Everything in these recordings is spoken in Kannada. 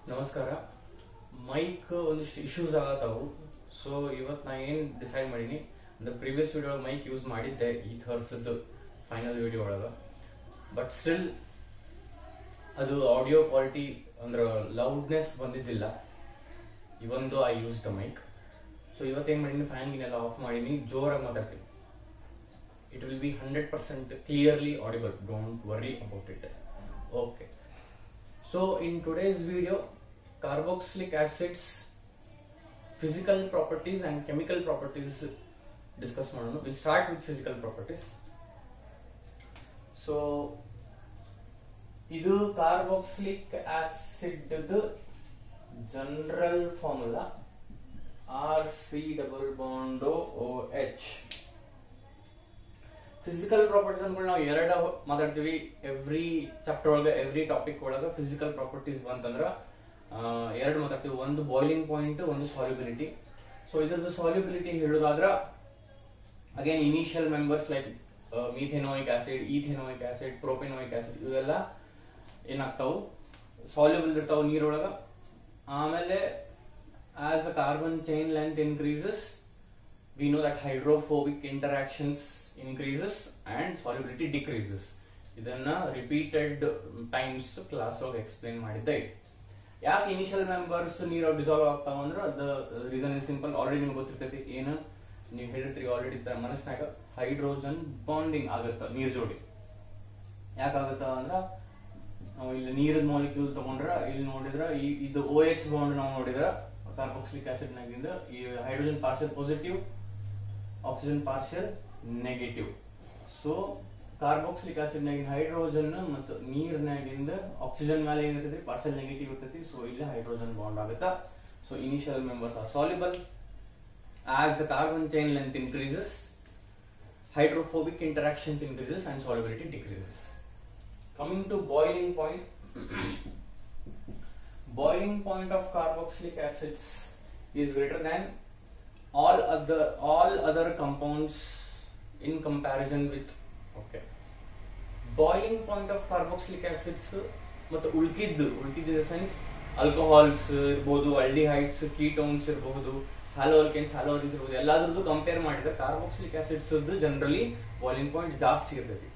ನಮಸ್ಕಾರ. ಮೈಕ್ ಒಂದಿಷ್ಟು ಇಶ್ಯೂಸ್ ಆಗತ್ತವು. ಸೊ ಇವತ್ತು ನಾ ಏನು ಡಿಸೈಡ್ ಮಾಡೀನಿ ಅಂದ್ರೆ ಪ್ರೀವಿಯಸ್ ವಿಡಿಯೋ ಮೈಕ್ ಯೂಸ್ ಮಾಡಿದ್ದೆ ಈ ಥರ್ಸದ್ದು ಫೈನಲ್ ವಿಡಿಯೋ ಒಳಗೆ. ಬಟ್ ಸ್ಟಿಲ್ ಅದು ಆಡಿಯೋ ಕ್ವಾಲಿಟಿ ಅಂದ್ರೆ ಲೌಡ್ನೆಸ್ ಬಂದಿದ್ದಿಲ್ಲ ಇವೊಂದು I use the mic. So ಇವತ್ತೇನು ಮಾಡೀನಿ, ಫ್ಯಾನ್ಗಿನೆಲ್ಲ ಆಫ್ ಮಾಡೀನಿ, ಜೋರಾಗಿ ಮಾತಾಡ್ತೀನಿ. It will be 100% clearly audible. Don't worry about it. Okay. So in today's video, carboxylic acids physical properties and chemical properties discuss ಮಾಡೋಣ. We'll start with physical properties. So ಇದು carboxylic acid general formula RC double bond OH. Physical properties ಅಂದ್ಕೊಂಡು ನಾವು ಎರಡು ಮಾತಾಡ್ತೀವಿ ಎವ್ರಿ ಚಾಪ್ಟರ್ ಒಳಗೆ, ಎವ್ರಿ ಟಾಪಿಕ್ ಒಳಗೆ ಫಿಸಿಕಲ್ ಪ್ರಾಪರ್ಟೀಸ್ ಬಂತಂದ್ರೆ ಎರಡು ಮಾತಾಡ್ತೀವಿ. ಒಂದು ಬಾಯ್ಲಿಂಗ್ ಪಾಯಿಂಟ್, ಒಂದು ಸಾಲ್ಯುಬಿಲಿಟಿ. ಸೊ ಇದ್ರದ್ದು ಸಾಲ್ಯುಬಿಲಿಟಿ ಹೇಳೋದಾದ್ರೆ again initial members like methanoic acid, ethanoic acid, propanoic acid ಇವೆಲ್ಲ ಏನಾಗ್ತಾವು ಸಾಲ್ಯುಬಲ್ ಇರ್ತಾವ ನೀರೊಳಗ. ಆಮೇಲೆ as the carbon chain length increases we know that hydrophobic interactions increases and solubility decreases. ಇದನ್ನ ರಿಪೀಟೆಡ್ ಟೈಮ್ಸ್ ಕ್ಲಾಸ್ ಒಳಗೆ ಎಕ್ಸ್ಪ್ಲೇನ್ ಮಾಡಿದ್ದೆ. ಯಾಕೆ ಇನಿಷಿಯಲ್ ಮೆಂಬರ್ಸ್ ನೀರು ಡಿಸಾಲ್ವ್ ಆಗ್ತಾವ ಅಂದ್ರೆ the reason is simple. Already ನಿಮ್ಗೆ ಗೊತ್ತಿರ್ತೈತಿ. ಏನು ನೀವು ಹೇಳಿರ್ತೀರಿ ಆಲ್ರೆಡಿ ಮನಸ್ಸಿನಾಗ, ಹೈಡ್ರೋಜನ್ ಬಾಂಡಿಂಗ್ ಆಗುತ್ತ ನೀರ್ ಜೋಡಿ. ಯಾಕಾಗುತ್ತ ಅಂದ್ರ ನಾವು ಇಲ್ಲಿ ನೀರಿನ ಮಾಲಿಕ್ಯೂಲ್ ತಗೊಂಡ್ರ ಇಲ್ಲಿ ನೋಡಿದ್ರ ಇದು OH ಬಾಂಡ್ ನಾವು ನೋಡಿದ್ರ ಕಾರ್ಬಾಕ್ಸಿಲಿಕ್ ಆಸಿಡ್ ನಾಗಿಂದ ಈ hydrogen partial positive, oxygen partial negative. So carboxylic acid ನಾಗಿನ ಹೈಡ್ರೋಜನ್ ಮತ್ತು ನೀರಿನಾಗಿಂದ ಆಕ್ಸಿಜನ್ ಮೇಲೆ ಏನಿರ್ತೈತಿ ಪಾರ್ಷಿಯಲ್ ನೆಗೆಟಿವ್ ಇರ್ತೈತಿ. ಸೊ ಇಲ್ಲಿ ಹೈಡ್ರೋಜನ್ ಬಾಂಡ್ ಆಗುತ್ತಾ. So initial members are soluble. As the carbon chain length increases, hydrophobic interactions increases and solubility decreases. Coming to boiling point, boiling point of carboxylic acids is greater than all other compounds in comparison with. Okay, boiling point of carboxylic acids ಮತ್ತು ಉಳ್ಕಿದ್ದು ಇನ್ ದ ಸೆನ್ಸ್ ಆಲ್ಕೋಹಾಲ್ಸ್ ಇರಬಹುದು, ಆಲ್ಡಿಹೈಡ್ಸ್, ಕೀಟೋನ್ಸ್ ಇರಬಹುದು, ಹ್ಯಾಲೋಅಲ್ಕೇನ್ಸ್, ಹ್ಯಾಲೋರಿನ್ಸ್ ಇರಬಹುದು, ಎಲ್ಲಾದ್ರದ್ದು ಕಂಪೇರ್ ಮಾಡಿದ್ರೆ carboxylic acids generally boiling point ಜಾಸ್ತಿ ಇರ್ತೈತಿ.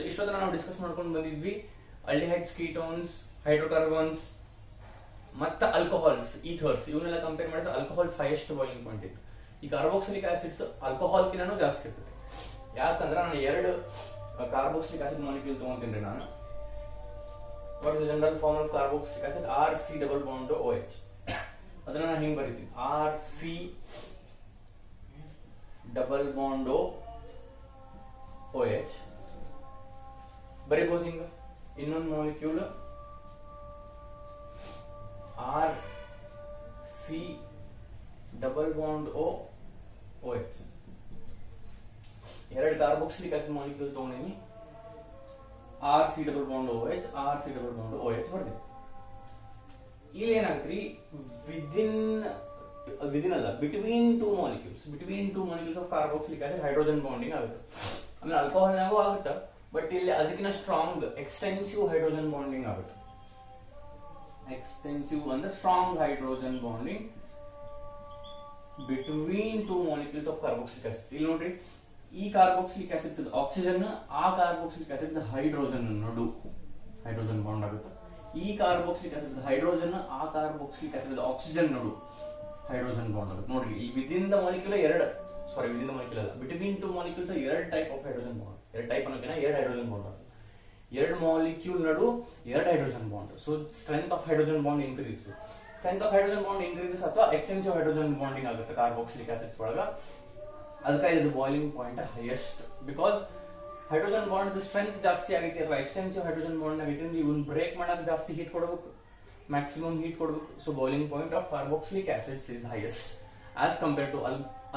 ಇಷ್ಟೊತ್ತನ ನಾವು ಡಿಸ್ಕಸ್ ಮಾಡ್ಕೊಂಡು ಬಂದಿದ್ವಿ ಆಲ್ಡಿಹೈಡ್ಸ್, ಕೀಟೋನ್ಸ್, ಹೈಡ್ರೋಕಾರ್ಬನ್ಸ್ ಮತ್ತೆ ಆಲ್ಕೋಹಾಲ್ಸ್, ಈಥರ್ಸ್ ಇವನ್ನೆಲ್ಲ ಕಂಪೇರ್ ಮಾಡಿದ್ರೆ ಆಲ್ಕೋಹಾಲ್ಸ್ ಹೈಯೆಸ್ಟ್ ಬಾಯ್ಲಿಂಗ್ ಪಾಯಿಂಟ್ ಇತ್ತು. ಈ ಕಾರ್ಬಾಕ್ಸಿಲಿಕ್ ಆಸಿಡ್ಸ್ ಆಲ್ಕೋಹಾಲ್ಕಿನೂ ಜಾಸ್ತಿ ಇರ್ತದೆ. ಯಾಕಂದ್ರೆ ನಾನು ಎರಡು ಕಾರ್ಬಾಕ್ಸಿಲಿಕ್ ಆಸಿಡ್ ಮಾಲಿಕ್ಯೂಲ್ ತಗೊಂತೀನಿ. ನಾನು what is general form of carboxylic acid? RC double bond OH. ಅದನ್ನ ನಾನು ಹಿಂಗ್ ಬರೀತೀನಿ, RC ಡಬಲ್ ಬಾಂಡ್ OH ಬರೀಬಹುದು ಹಿಂಗ. ಇನ್ನೊಂದು molecule RC double bond OH. ಎರಡು ಕಾರ್ಬಾಕ್ಸಿಲಿಕ್ ಆಸಿಡ್ ಮಾಲಿಕ್ಯೂಲ್ ತಗೊಂಡಿನಿ, RC double bond OH, RC double bond OH ಬರ್ತೀನಿ. ಇಲ್ಲಿ ಏನಾಗ್ತರಿ, ವಿದಿನ್ ಅಲ್ಲ, between two molecules of carboxylic acid hydrogen bonding ಆಗುತ್ತೆ. ಆಮೇಲೆ ಆಲ್ಕೋಹಾಲ್ನಾಗೂ ಆಗುತ್ತೆ, ಬಟ್ ಇಲ್ಲಿ ಅದಕ್ಕಿಂತ ಸ್ಟ್ರಾಂಗ್ ಎಕ್ಸ್ಟೆನ್ಸಿವ್ ಹೈಡ್ರೋಜನ್ ಬಾಂಡಿಂಗ್ ಆಗುತ್ತೆ. ಎಕ್ಸ್ಟೆನ್ಸಿವ್ ಅಂದ್ರೆ strong hydrogen bonding between two molecules of carboxylic acids. ಇಲ್ಲಿ ನೋಡ್ರಿ, ಈ ಕಾರ್ಬಾಕ್ಸಿಲಿಕ್ ಆಸಿಡ್ಸ್ ಆಕ್ಸಿಜನ್, ಆ ಕಾರ್ಬಾಕ್ಸಿಲಿಕ್ ಆಸಿಡ್ ಹೈಡ್ರೋಜನ್ ನಡು ಹೈಡ್ರೋಜನ್ ಬಾಂಡ್ ಆಗುತ್ತೆ. ಈ ಕಾರ್ಬಾಕ್ಸಿಲಿಕ್ ಆಸಿಡ್ ಹೈಡ್ರೋಜನ್, ಆ ಕಾರ್ಬಾಕ್ಸಿಲಿಕ್ ಆಸಿಡ್ ಆಕ್ಸಿಜನ್ ನಡು ಹೈಡ್ರೋಜನ್ ಬಾಂಡ್ ಆಗುತ್ತೆ. ನೋಡ್ರಿ, ಈ within the molecule within the molecule ಅಲ್ಲ, ಬಿಟ್ವೀನ್ ಟೂ ಮಾಲಿಕ್ಯೂಲ್ಸ್ ಎರಡು ಟೈಪ್ ಆಫ್ ಹೈಡ್ರೋಜನ್ ಬಾಂಡ್. ಎರಡು ಟೈಪ್ ಅನ್ನೋಕಿನ ಎರಡು ಹೈಡ್ರೋಜನ್ ಬಾಂಡ್ ಆಗುತ್ತೆ. ಎರಡು ಮಾಲಿಕ್ಯೂಲ್ ನಡು ಎರಡು hydrogen bond. So strength of hydrogen bond increase. Strength of hydrogen bond increases ಅಥವಾ ಎಕ್ಸ್ಟೆನ್ಸಿವ್ ಹೈಡ್ರೋಜನ್ ಬಾಂಡಿಂಗ್ ಆಗುತ್ತೆ ಕಾರ್ಬಾಕ್ಸಿಲಿಕ್ ಆಸಿಡ್ಸ್ ಒಳಗ. ಅದಕ್ಕೆ ಇದು boiling point highest. Because hydrogen bond strength ಜಾಸ್ತಿ ಆಗೈತಿ ಅಥವಾ ಎಕ್ಸ್ಟೆನ್ಸಿವ್ ಹೈಡ್ರೋಜನ್ ಬಾಂಡ್ ಆಗೈತಿ ಅಂದ್ರೆ ಇವನ್ ಬ್ರೇಕ್ ಮಾಡಕ್ ಜಾಸ್ತಿ ಹೀಟ್ ಕೊಡಬೇಕು, ಮ್ಯಾಕ್ಸಿಮಮ್ ಹೀಟ್ ಕೊಡಬೇಕು. So boiling point of carboxylic acids is highest as compare to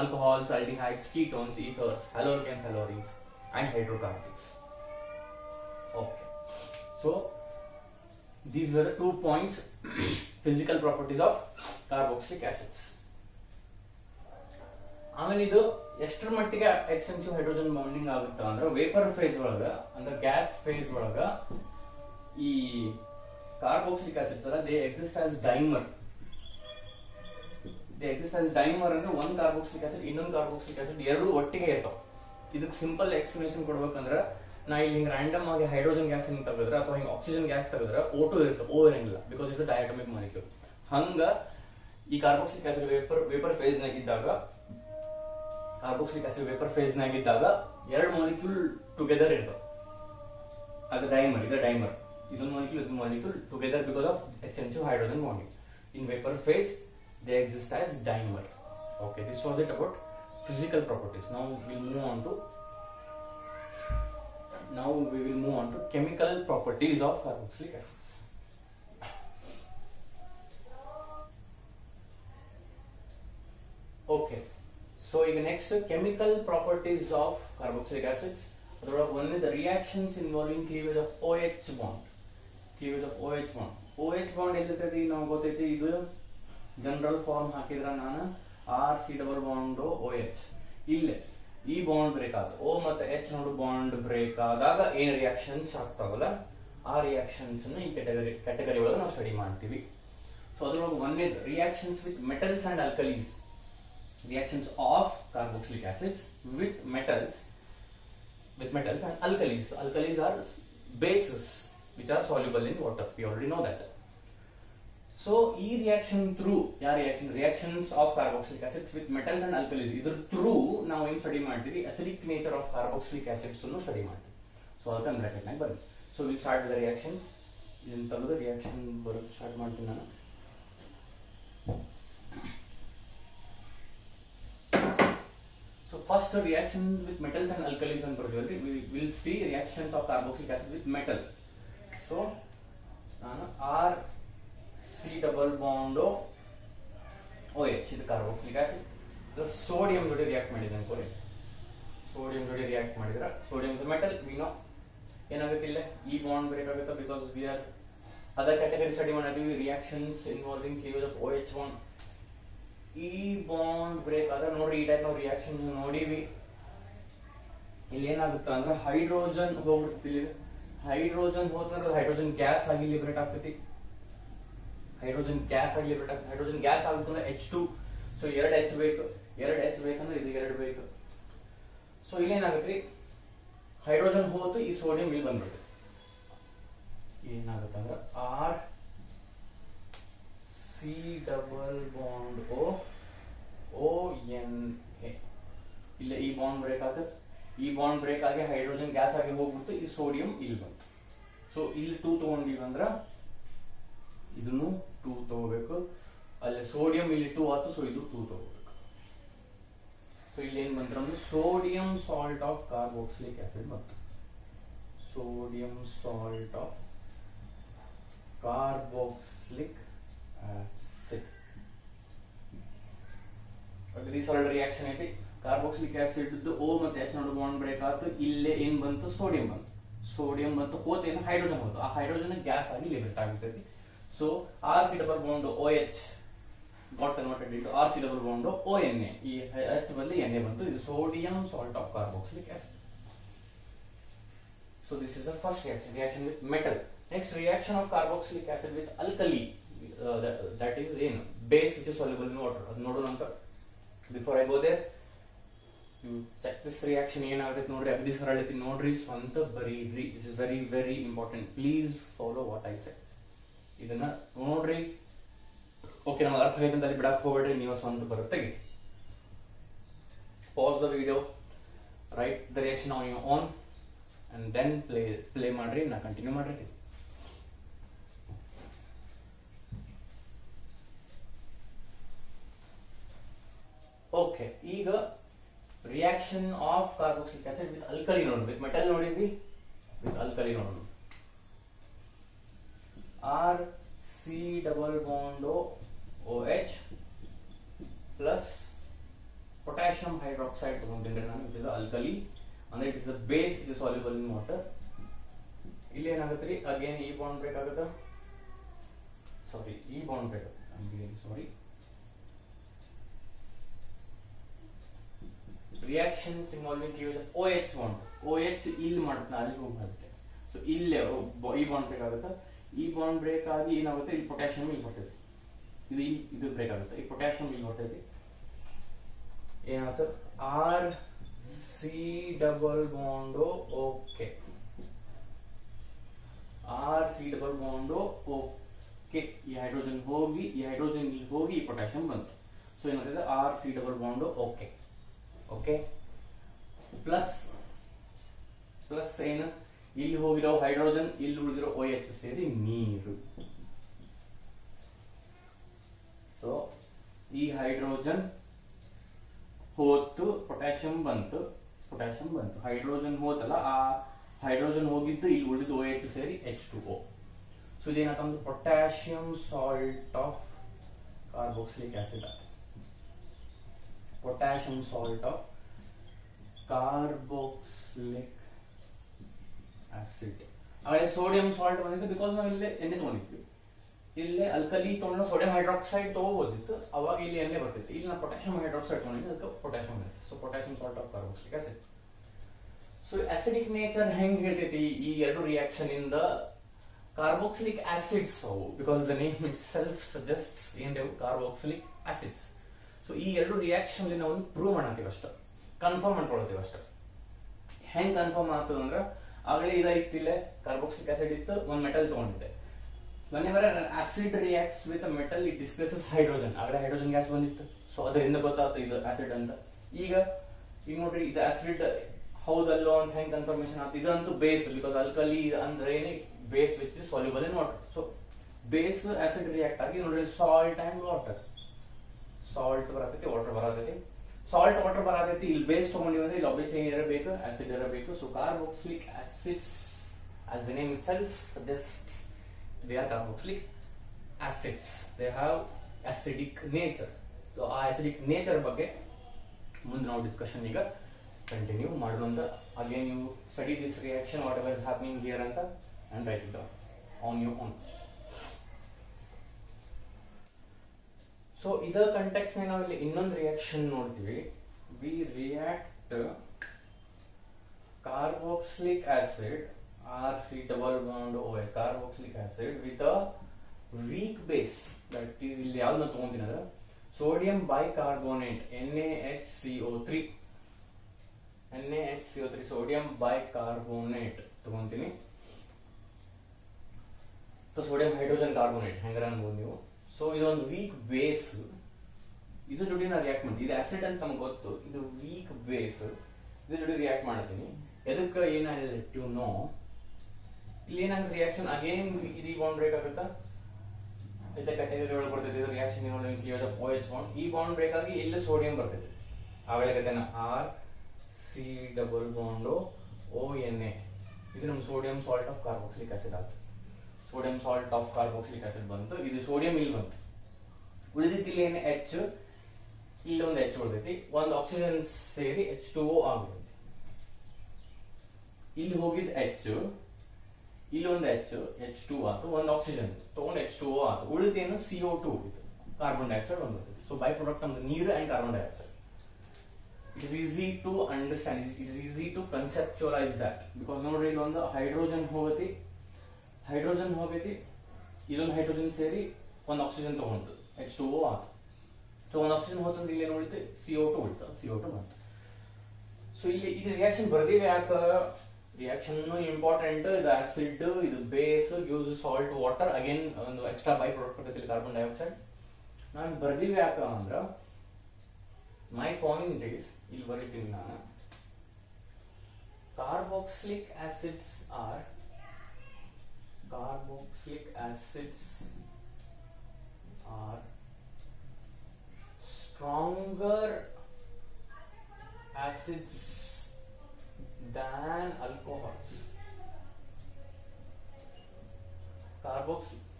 alcohols, aldehydes, ketones, ethers, haloalkanes, haloarenes and hydrocarbons. Okay, so these were the 2 points physical properties of carboxylic acids. ಆಮೇಲೆ ಇದು ಎಷ್ಟರ ಮಟ್ಟಿಗೆ ಎಕ್ಸ್ಟೆನ್ಸಿವ್ ಹೈಡ್ರೋಜನ್ ಬಾಂಡಿಂಗ್ ಆಗುತ್ತೆ ಅಂದ್ರೆ ವೇಪರ್ ಫೇಸ್ ಒಳಗ, ಅಂದ್ರೆ ಗ್ಯಾಸ್ ಫೇಸ್ ಒಳಗ ಈ ಕಾರ್ಬಾಕ್ಸಿಲಿಕ್ ಆಸಿಡ್ಸ್ ಅಲ್ಲ, ದೇ ಎಕ್ಸಿಸ್ಟ್ ಆಸ್ ಡೈಮರ್. ಅಂದ್ರೆ ಒಂದು ಕಾರ್ಬಾಕ್ಸಿಲಿಕ್ ಆಸಿಡ್ ಇನ್ನೊಂದು ಕಾರ್ಬಾಕ್ಸಿಲಿಕ್ ಆಸಿಡ್ ಎರಡು ಒಟ್ಟಿಗೆ ಇರ್ತಾವ. ಇದಕ್ಕೆ ಸಿಂಪಲ್ ಎಕ್ಸ್ಪ್ಲನೇಷನ್ ಕೊಡ್ಬೇಕಂದ್ರೆ, ನಾ ಇಲ್ಲಿ ಹಿಂಗೆ ರ್ಯಾಂಡಮ್ ಆಗಿ ಹೈಡ್ರೋಜನ್ ಗ್ಯಾಸ್ ಹಿಂಗೆ ತೆಗೆದ್ರೆ ಅಥವಾ ಹಿಂಗೆ ಆಕ್ಸಿಜನ್ ಗ್ಯಾಸ್ ತೆಗೆದ್ರೆ O2 ಇರುತ್ತೆ, O ಇರಂಗಿಲ್ಲ, because it's a diatomic molecule. ಹಂಗ ಈ ಕಾರ್ಬಾಕ್ಸಿಲಿಕ್ ಆಸಿಡ್ ವೇಪರ್ ಫೇಸ್ ನಾಗಿದ್ದಾಗ ಎರಡು ಮಾಲಿಕ್ಯೂಲ್ ಟುಗೆದರ್ ಇರ್ತವೆ ಆಸ್ ಅ ಡೈಮರ್. ಡೈಮರ್ ಇದೊಂದು molecule together because of extensive hydrogen bonding. In vapour phase they exist as dimer. Okay, this was it about physical properties. Now we will move on to chemical properties of carboxylic acids. Okay, so ಈಗ next chemical properties of carboxylic acids. ಅದರೊಳಗೆ one is the reactions involving cleavage of OH bond. OH bond ಎಲ್ಲಿರ್ತೈತಿ ನಾವು ಗೊತ್ತೈತಿ, ಇದು ಜನರಲ್ ಫಾರ್ಮ್ ಹಾಕಿದ್ರ ನಾನು RC ಡಬಲ್ ಬಾಂಡ್ OH. ಇಲ್ಲೇ ಈ ಬಾಂಡ್ ಬ್ರೇಕ್ ಆದ O ಮತ್ತೆ H ನೋಡು ಬಾಂಡ್ ಬ್ರೇಕ್ ಆದಾಗ ಏನ್ ರಿಯಾಕ್ಷನ್ಸ್ ಆಗ್ತಾವಲ್ಲ ಆ ರಿಯಾಕ್ಷನ್ಸ್ ಈ ಕ್ಯಾಟಗರಿ ಒಳಗೆ ನಾವು ಸ್ಟಡಿ ಮಾಡ್ತೀವಿ. ಸೊ ಅದ್ರೊಳಗೆ ಒಂದೇ reactions with metals and alkalis. Reactions of carboxylic acids with metals and alkalis. Alkalis are bases which are soluble in water. We already know that. So ಈ reaction through reactions of carboxylic acids with metals and alkalis, ಇದ್ರ ಥ್ರೂ ನಾವು ಏನ್ ಸ್ಟಡಿ ಮಾಡ್ತೀವಿ, acidic nature of carboxylic acids ಅನ್ನು ಸ್ಟಡಿ ಮಾಡ್ತೀವಿ. ಸೊ ಅದಕ್ಕೆ ಬ್ರಾಕೆಟ್ ನಾಗ ಬರುತ್ತೆ. So will start the reactions. ಇದನ್ನ ತೆಗೆದು ರಿಯಾಕ್ಷನ್ ಬರೋದು ಸ್ಟಾರ್ಟ್ ಮಾಡ್ತೀನಿ ನಾನು. So first reaction with metals and alkalis ಅಂತ ಬರ್ತೀವಲ್ಲಿ, will see reactions of carboxylic acid with metal. So ನಾನು C double bond OH ಇದು ಕಾರ್ಬಾಕ್ಸಿಲಿಕ್ ಆಸಿಡ್. ಸೋಡಿಯಂ ಜೊತೆ ರಿಯಾಕ್ಟ್ ಮಾಡಿದೆ ಅನ್ಕೊಳ್ಳಿ. ಸೋಡಿಯಂ ಜೊತೆ ರಿಯಾಕ್ಟ್ ಮಾಡಿದ್ರೆ sodium is metal. We know ಏನಾಗುತ್ತೆ ಇಲ್ಲ, ಈ ಬಾಂಡ್ ಬ್ರೇಕ್ ಆಗುತ್ತೆ because we are other category study ಮಾಡಿದ್ವಿ, reactions involving cleavage of OH bond. ಈ ಬಾಂಡ್ ಬ್ರೇಕ್ ಆದ್ರೆ ನೋಡ್ರಿ ಈ ಟೈಪ್ ನಾವು ರಿಯಾಕ್ಷನ್ಸ್ ನೋಡಿವಿ. ಇಲ್ಲಿ ಏನಾಗುತ್ತೆ ಅಂದ್ರೆ ಹೈಡ್ರೋಜನ್ ಹೋಗ್ಬಿಡ್ತಿಲ್ಲ. ಹೈಡ್ರೋಜನ್ ಹೋದ್ರೆ ಹೈಡ್ರೋಜನ್ ಗ್ಯಾಸ್ ಆಗಿ ಲಿಬರೇಟ್ ಆಗ್ತೈತಿ. ಹೈಡ್ರೋಜನ್ ಗ್ಯಾಸ್ ಆಗುತ್ತಂದ್ರೆ H2. ಸೊ 2 H ಬೇಕು. 2 H ಬೇಕಂದ್ರೆ ಇದು 2 ಬೇಕು. ಸೊ ಇಲ್ಲೇನಾಗುತ್ತೆ, ಹೈಡ್ರೋಜನ್ ಹೋತು, ಈ ಸೋಡಿಯಂ ಇಲ್ಲಿ ಬಂದ್ಬಿಡುತ್ತೆ. ಏನಾಗುತ್ತೆ ಅಂದ್ರೆ RC ಡಬಲ್ ಬಾಂಡ್ ONA. ಇಲ್ಲ ಈ ಬಾಂಡ್ ಬ್ರೇಕ್ ಆಗುತ್ತೆ. ಈ ಬಾಂಡ್ ಬ್ರೇಕ್ ಆಗಿ ಹೈಡ್ರೋಜನ್ ಗ್ಯಾಸ್ ಆಗಿ ಹೋಗ್ಬಿಟ್ಟು ಈ ಸೋಡಿಯಂ ಇಲ್ಲಿ ಬಂತು. ಸೊ ಇಲ್ಲಿ 2 ತಗೊಂಡಿವಿ ಅಂದ್ರ ಇದನ್ನು 2 ತಗೋಬೇಕು. ಅಲ್ಲಿ ಸೋಡಿಯಂ ಇಲ್ಲಿ 2 ಆಯ್ತು, ಸೊ ಇದು 2 ತಗೋಬೇಕು. ಸೊ ಇಲ್ಲಿ ಏನ್ ಬಂದ್ರೆ ಒಂದು sodium salt of carboxylic acid ಬಂತು. Sodium salt of carboxylic acid. ಈ ಸಾಲ್ಟ್ ರಿಯಾಕ್ಷನ್ ಐತಿ. ಕಾರ್ಬಾಕ್ಸಿಲಿಕ್ ಆಸಿಡ್ O ಮತ್ತೆ H ನೋಡು ಬಾಂಡ್ ಬ್ರೇಕ್ ಆಯ್ತು. ಇಲ್ಲೇ ಏನ್ ಬಂತು, ಸೋಡಿಯಂ ಬಂತು. ಹೋತೇನು ಹೈಡ್ರೋಜನ್ ಹೋತು. ಆ ಹೈಡ್ರೋಜನ್ ಗ್ಯಾಸ್ ಆಗಿ ಲಿಬರೇಟ್ ಆಗಿರ್ತೈತಿ. So RC double bond OH got converted into RC double bond ONA. ಈ H ಬದಲು Na ಬಂತು. ಇದು sodium salt of carboxylic acid. So this is the first reaction with metal. Next reaction of carboxylic acid with alkali. That is base which is soluble in water. ಅದು ನೋಡೋಣ ಅಂತ. Before I go there, you check this reaction ಏನಾಗುತ್ತೆ ನೋಡ್ರಿ. ಅಗದಿ ಸರಳತೆ ನೋಡ್ರಿ, ಸ್ವಂತ ಬರೀರಿ. This is very very important. Please follow what I say. ಇದನ್ನ ನೋಡ್ರಿ. ಓಕೆ, ನಮ್ಗೆ ಅರ್ಥ ಆಗೈತೆ ಅಂತ ಅಲ್ಲಿ ಬಿಡಕ್ ಹೋಗ್ಬೇಡ್ರಿ, ನೀವು ಸ್ವಂತ ಬರುತ್ತೆ. Pause the video, write the reaction on your own and then play ಮಾಡ್ರಿ. ನಾ ಕಂಟಿನ್ಯೂ ಮಾಡಿರ್ತೀನಿ. ಓಕೆ, ಈಗ reaction of carboxylic acid with alkali ನೋಡೋಣ. ವಿತ್ ಮೆಟಲ್ ನೋಡಿದ್ವಿ, ವಿತ್ ಅಲ್ಕಲಿ ನೋಡೋಣ. RC double bond OH plus potassium hydroxide ತಗೊಂಡಿದ್ರೆ ನಾನು, which is alkali, ಅಂದ್ರೆ it is a base which is soluble in water. ಇಲ್ಲಿ ಏನಾಗುತ್ತೆ ರೀ, ಅಗೇನ್ ಈ ಬಾಂಡ್ ಬ್ರೇಕ್ ಆಗುತ್ತೆ. ಸಾರಿ, ಈ ಬಾಂಡ್ ಬ್ರೇಕ್ ಆಗುತ್ತೆ. I'm really sorry. Reactions involving cleavage of OH bond. OH ಇಲ್ಲಿ ಮಾಡುತ್ತೆ, ಅಲ್ಲಿ ಹೋಗುತ್ತೆ. ಸೊ ಇಲ್ಲಿ ಈ ಬಾಂಡ್ ಬ್ರೇಕ್ ಆಗುತ್ತೆ. ಈ ಬಾಂಡ್ ಬ್ರೇಕ್ ಆಗಿ ಏನಾಗುತ್ತೆ, ಇಲ್ಲಿ ಪೊಟ್ಯಾಷಿಯಂ ಇಲ್ಲಿ ಬರ್ತೈತಿ, ಇದು ಬ್ರೇಕ್ ಆಗುತ್ತೆ, ಈ ಪೊಟ್ಯಾಷಿಯಂ ಇಲ್ಲಿ ಬರ್ತೈತಿ, ಏನಾಗುತ್ತೆ R C double bond okay, R C double bond okay, ಈ ಹೈಡ್ರೋಜನ್ ಹೋಗಿ ಈ ಹೈಡ್ರೋಜನ್ ಇಲ್ಲಿ ಹೋಗಿ ಈ ಪೊಟ್ಯಾಷಿಯಂ ಬಂತು. ಸೊ ಏನಾಗ್ತದೆ R C double bond okay okay, plus plus ಏನು, ಇಲ್ಲಿ ಹೋಗಿರೋ ಹೈಡ್ರೋಜನ್ ಇಲ್ಲಿ ಉಳಿದಿರೋ OH ಸೇರಿ ನೀರು. ಸೊ ಈ ಹೈಡ್ರೋಜನ್ ಹೋತು, ಪೊಟ್ಯಾಷಿಯಂ ಬಂತು, ಹೈಡ್ರೋಜನ್ ಹೋತಲ್ಲ, ಆ ಹೈಡ್ರೋಜನ್ ಹೋಗಿದ್ದು ಇಲ್ಲಿ ಉಳಿದಿದ್ದು OH ಸೇರಿ H2O. ಸೊ ಇದೇನಾಗ್ತಂದ್ರೆ potassium salt of carboxylic acid, potassium salt of carboxylic acid. ಹಾಗಾದ್ರೆ ಸೋಡಿಯಂ ಸಾಲ್ಟ್ ಬಂದಿತ್ತು ಬಿಕಾಸ್ ನಾವು ಇಲ್ಲೇ ಎಣ್ಣೆ ತಗೊಂಡಿದ್ವಿ, ಇಲ್ಲೇ ಅಲ್ಕಲಿ ತಗೊಂಡು ಸೋಡಿಯಂ ಹೈಡ್ರಾಕ್ಸೈಡ್ ತಗೋಬೋದಿತ್ತು, ಅವಾಗ ಇಲ್ಲಿ ಎಣ್ಣೆ ಬರ್ತಿತ್ತು, ಇಲ್ಲಿ ನಾವು ಪೊಟ್ಯಾಷಿಯಂ ಹೈಡ್ರಾಕ್ಸೈಡ್ ತಗೊಂಡಿದ್ವಿ, ಅದಕ್ಕೆ ಪೊಟ್ಯಾಷಿಯಂ ಬರುತ್ತೆ. So potassium salt of carboxylic acid. So acidic nature ಹೆಂಗ್ ಹೇಳ್ತೈತಿ ಈ ಎರಡು ರಿಯಾಕ್ಷನ್ ಇಂದ, ಕಾರ್ಬಾಕ್ಸಿಲಿಕ್ ಆಸಿಡ್ಸ್ ಅವು, because the name it self suggests ಏನ್ ಕಾರ್ಬಾಕ್ಸಿಲಿಕ್ ಆಸಿಡ್ಸ್. ಸೊ ಈ ಎರಡು ರಿಯಾಕ್ಷನ್ ನಾವು ಪ್ರೂವ್ ಮಾಡತ್ತೀವಿ ಅಷ್ಟ, ಕನ್ಫರ್ಮ್ ಮಾಡ್ಕೊಳತ್ತೀವಿ ಅಷ್ಟ. ಹೆಂಗ್ ಕನ್ಫರ್ಮ್ ಆಗ್ತದಂದ್ರ, ಆಗಲೇ ಇದಾಯ್ತು, ಇಲ್ಲೇ ಕಾರ್ಬಾಕ್ಸಿಲಿಕ್ ಆಸಿಡ್ ಇತ್ತು, ಒಂದ್ ಮೆಟಲ್ ತಗೊಂಡಿದ್ದೆ. whenever an acid reacts with a metal it displaces hydrogen, ಆಗಲೇ ಹೈಡ್ರೋಜನ್ ಗ್ಯಾಸ್ ಬಂದಿತ್ತು, ಸೊ ಅದರಿಂದ ಗೊತ್ತಾಯ್ತು ಇದು ಆಸಿಡ್ ಅಂತ. ಈಗ ನೋಡ್ರಿ ಇದು ಆಸಿಡ್ ಹೌದಲ್ಲೋ ಅಂತ ಹೆಂಗ್ ಕನ್ಫರ್ಮೇಶನ್ ಆಗ್ತದೆ, ಇದಂತೂ ಬೇಸ್, ಬಿಕಾಸ್ ಆಲ್ಕಲಿ ಅಂದ್ರೆ base which is soluble in water. So base acid react ಆಗಿ ನೋಡ್ರಿ ಸಾಲ್ಟ್ ಅಂಡ್ ವಾಟರ್, ಸಾಲ್ಟ್ ಬರತೈತಿ, ವಾಟರ್ ಬರತೈತಿ, ಸಾಲ್ಟ್ ವಾಟರ್ ಬರತೈತಿ, ಇಲ್ಲಿ ಬೇಸ್ ತಗೊಂಡಿವಿ ಅಂದ್ರೆ ಇಲ್ಲಿ ಆಬ್ವಿಯಸ್ಲಿ ಇರಬೇಕು, ಆಸಿಡ್ ಇರಬೇಕು. So carboxylic acids as the name itself suggests they are carboxylic acids, they have acidic nature. So ಆ acidic nature ಬಗ್ಗೆ ಮುಂದೆ ನಾವು ಡಿಸ್ಕಷನ್ ಈಗ ಕಂಟಿನ್ಯೂ ಮಾಡೋಣ. Again you study this reaction whatever is happening here ಅಂತ and write it down on your own. So ಇದರ ಕಂಟೆಕ್ಸ್ಟ್ ನೇ ನಾವು ಇಲ್ಲಿ ಇನ್ನೊಂದು ರಿಯಾಕ್ಷನ್ ನೋಡ್ತೀವಿ. we react carboxylic acid RC double bond OH carboxylic acid with a weak base, that is ಇಲ್ಲಿ ಯಾವ್ದನ್ನ ತಗೊಂತೀನಿ ಅಂದ್ರೆ sodium bicarbonate NaHCO3 sodium bicarbonate ತಗೊಂತೀನಿ. ಸೊ ಸೋಡಿಯಂ ಹೈಡ್ರೋಜನ್ ಕಾರ್ಬೋನೇಟ್ ಹೆಂಗಾರ ಅನ್ಬೋದು ನೀವು. ಸೊ ಇದೊಂದು ವೀಕ್ ಬೇಸ್, ಇದು ಜೊತೆ ನಾನು ರಿಯಾಕ್ಟ್ ಮಾಡ್ತೀನಿ, ಇದು ಆಸಿಡ್ ಅಂತ ನಮ್ಗೆ ಗೊತ್ತು, ಇದು ವೀಕ್ ಬೇಸ್, ಇದ್ರ ಜೊತೆ ರಿಯಾಕ್ಟ್ ಮಾಡ್ತೀನಿ. ಎದಕ್ಕೆ ಏನಾಗಿದೆ ಟು ನೋ, ಇಲ್ಲಿ ಏನಾಗುತ್ತೆ ರಿಯಾಕ್ಷನ್ ಅಗೇನ್ ಇದು ಬಾಂಡ್ ಬ್ರೇಕ್ ಆಗುತ್ತಾ, ಇದೇ ಕ್ಯಾಟಗರಿ ಒಳಗೆ ಬರ್ತೈತೆ ಇದು reaction clear of OH bond. ಈ ಬಾಂಡ್ ಬ್ರೇಕ್ ಆಗಿ ಇಲ್ಲಿ ಸೋಡಿಯಂ ಬರ್ತೈತೆ, ಆವೇಳೆ R C double bond ONA, ಇದು ನಮ್ಮ sodium salt of carboxylic acid ಆಗುತ್ತೆ. Sodium salt of carboxylic acid ಬಂತು, ಇದು ಸೋಡಿಯಂ ಇಲ್ಲಿ ಬಂತು, ಉಳಿದಿತ್ತು ಇಲ್ಲಿ ಏನು H, ಇಲ್ಲಿ ಒಂದು H ಉಳಿದೈತಿ, ಒಂದು ಆಕ್ಸಿಜನ್ ಸೇರಿ H2O ಆಗುತ್ತೆ. ಇಲ್ಲಿ ಹೋಗಿದ್ H, ಇಲ್ಲಿ ಒಂದು H2 ಆಯ್ತು, ಒಂದು ಆಕ್ಸಿಜನ್ ತಗೊಂಡು H2O ಆಯ್ತು, ಉಳಿದೇನು CO2 ಉಳಿತು, ಕಾರ್ಬನ್ ಡೈಆಕ್ಸೈಡ್ ಬಂದಿತ್ತು. ಸೊ ಬೈ ಪ್ರಾಡಕ್ಟ್ ನಮ್ದು ನೀರು and carbon dioxide. It is easy to understand, it is easy to conceptualize that, because ನೋಡ್ರಿ ಇಲ್ಲೊಂದು ಹೈಡ್ರೋಜನ್ ಹೋಗತಿ, ಇಲ್ಲೊಂದು ಹೈಡ್ರೋಜನ್ ಸೇರಿ ಒಂದು ಆಕ್ಸಿಜನ್ ತಗೊಂಡು H2O ಆಯ್ತು. ಸೊ ಒಂದು ಆಕ್ಸಿಜನ್ ಹೋತಂದ್ರೆ ಇಲ್ಲಿ ಏನು ಉಳಿತು, CO2 ಉಳಿತು, CO2 ಬಂತು. ಸೊ ಇಲ್ಲಿ ಇದು ರಿಯಾಕ್ಷನ್ ಬರ್ದಿವೆ ಯಾಕೆ, ರಿಯಾಕ್ಷನ್ ಇಂಪಾರ್ಟೆಂಟ್, ಇದು ಆಸಿಡ್, ಇದು base, use salt water, again ಒಂದು ಎಕ್ಸ್ಟ್ರಾ ಬೈ ಪ್ರಾಡಕ್ಟ್ ಬರ್ತೈತಿ ಕಾರ್ಬನ್ ಡೈಆಕ್ಸೈಡ್. ನಾನು ಬರ್ದಿವಿ ಯಾಕೆ ಅಂದ್ರ, ಮೈ ಪಾಯಿಂಟ್ ಇಸ್, ಇಲ್ಲಿ ಬರೀತೀನಿ ನಾನು, carboxylic acids are stronger acids than alcohols.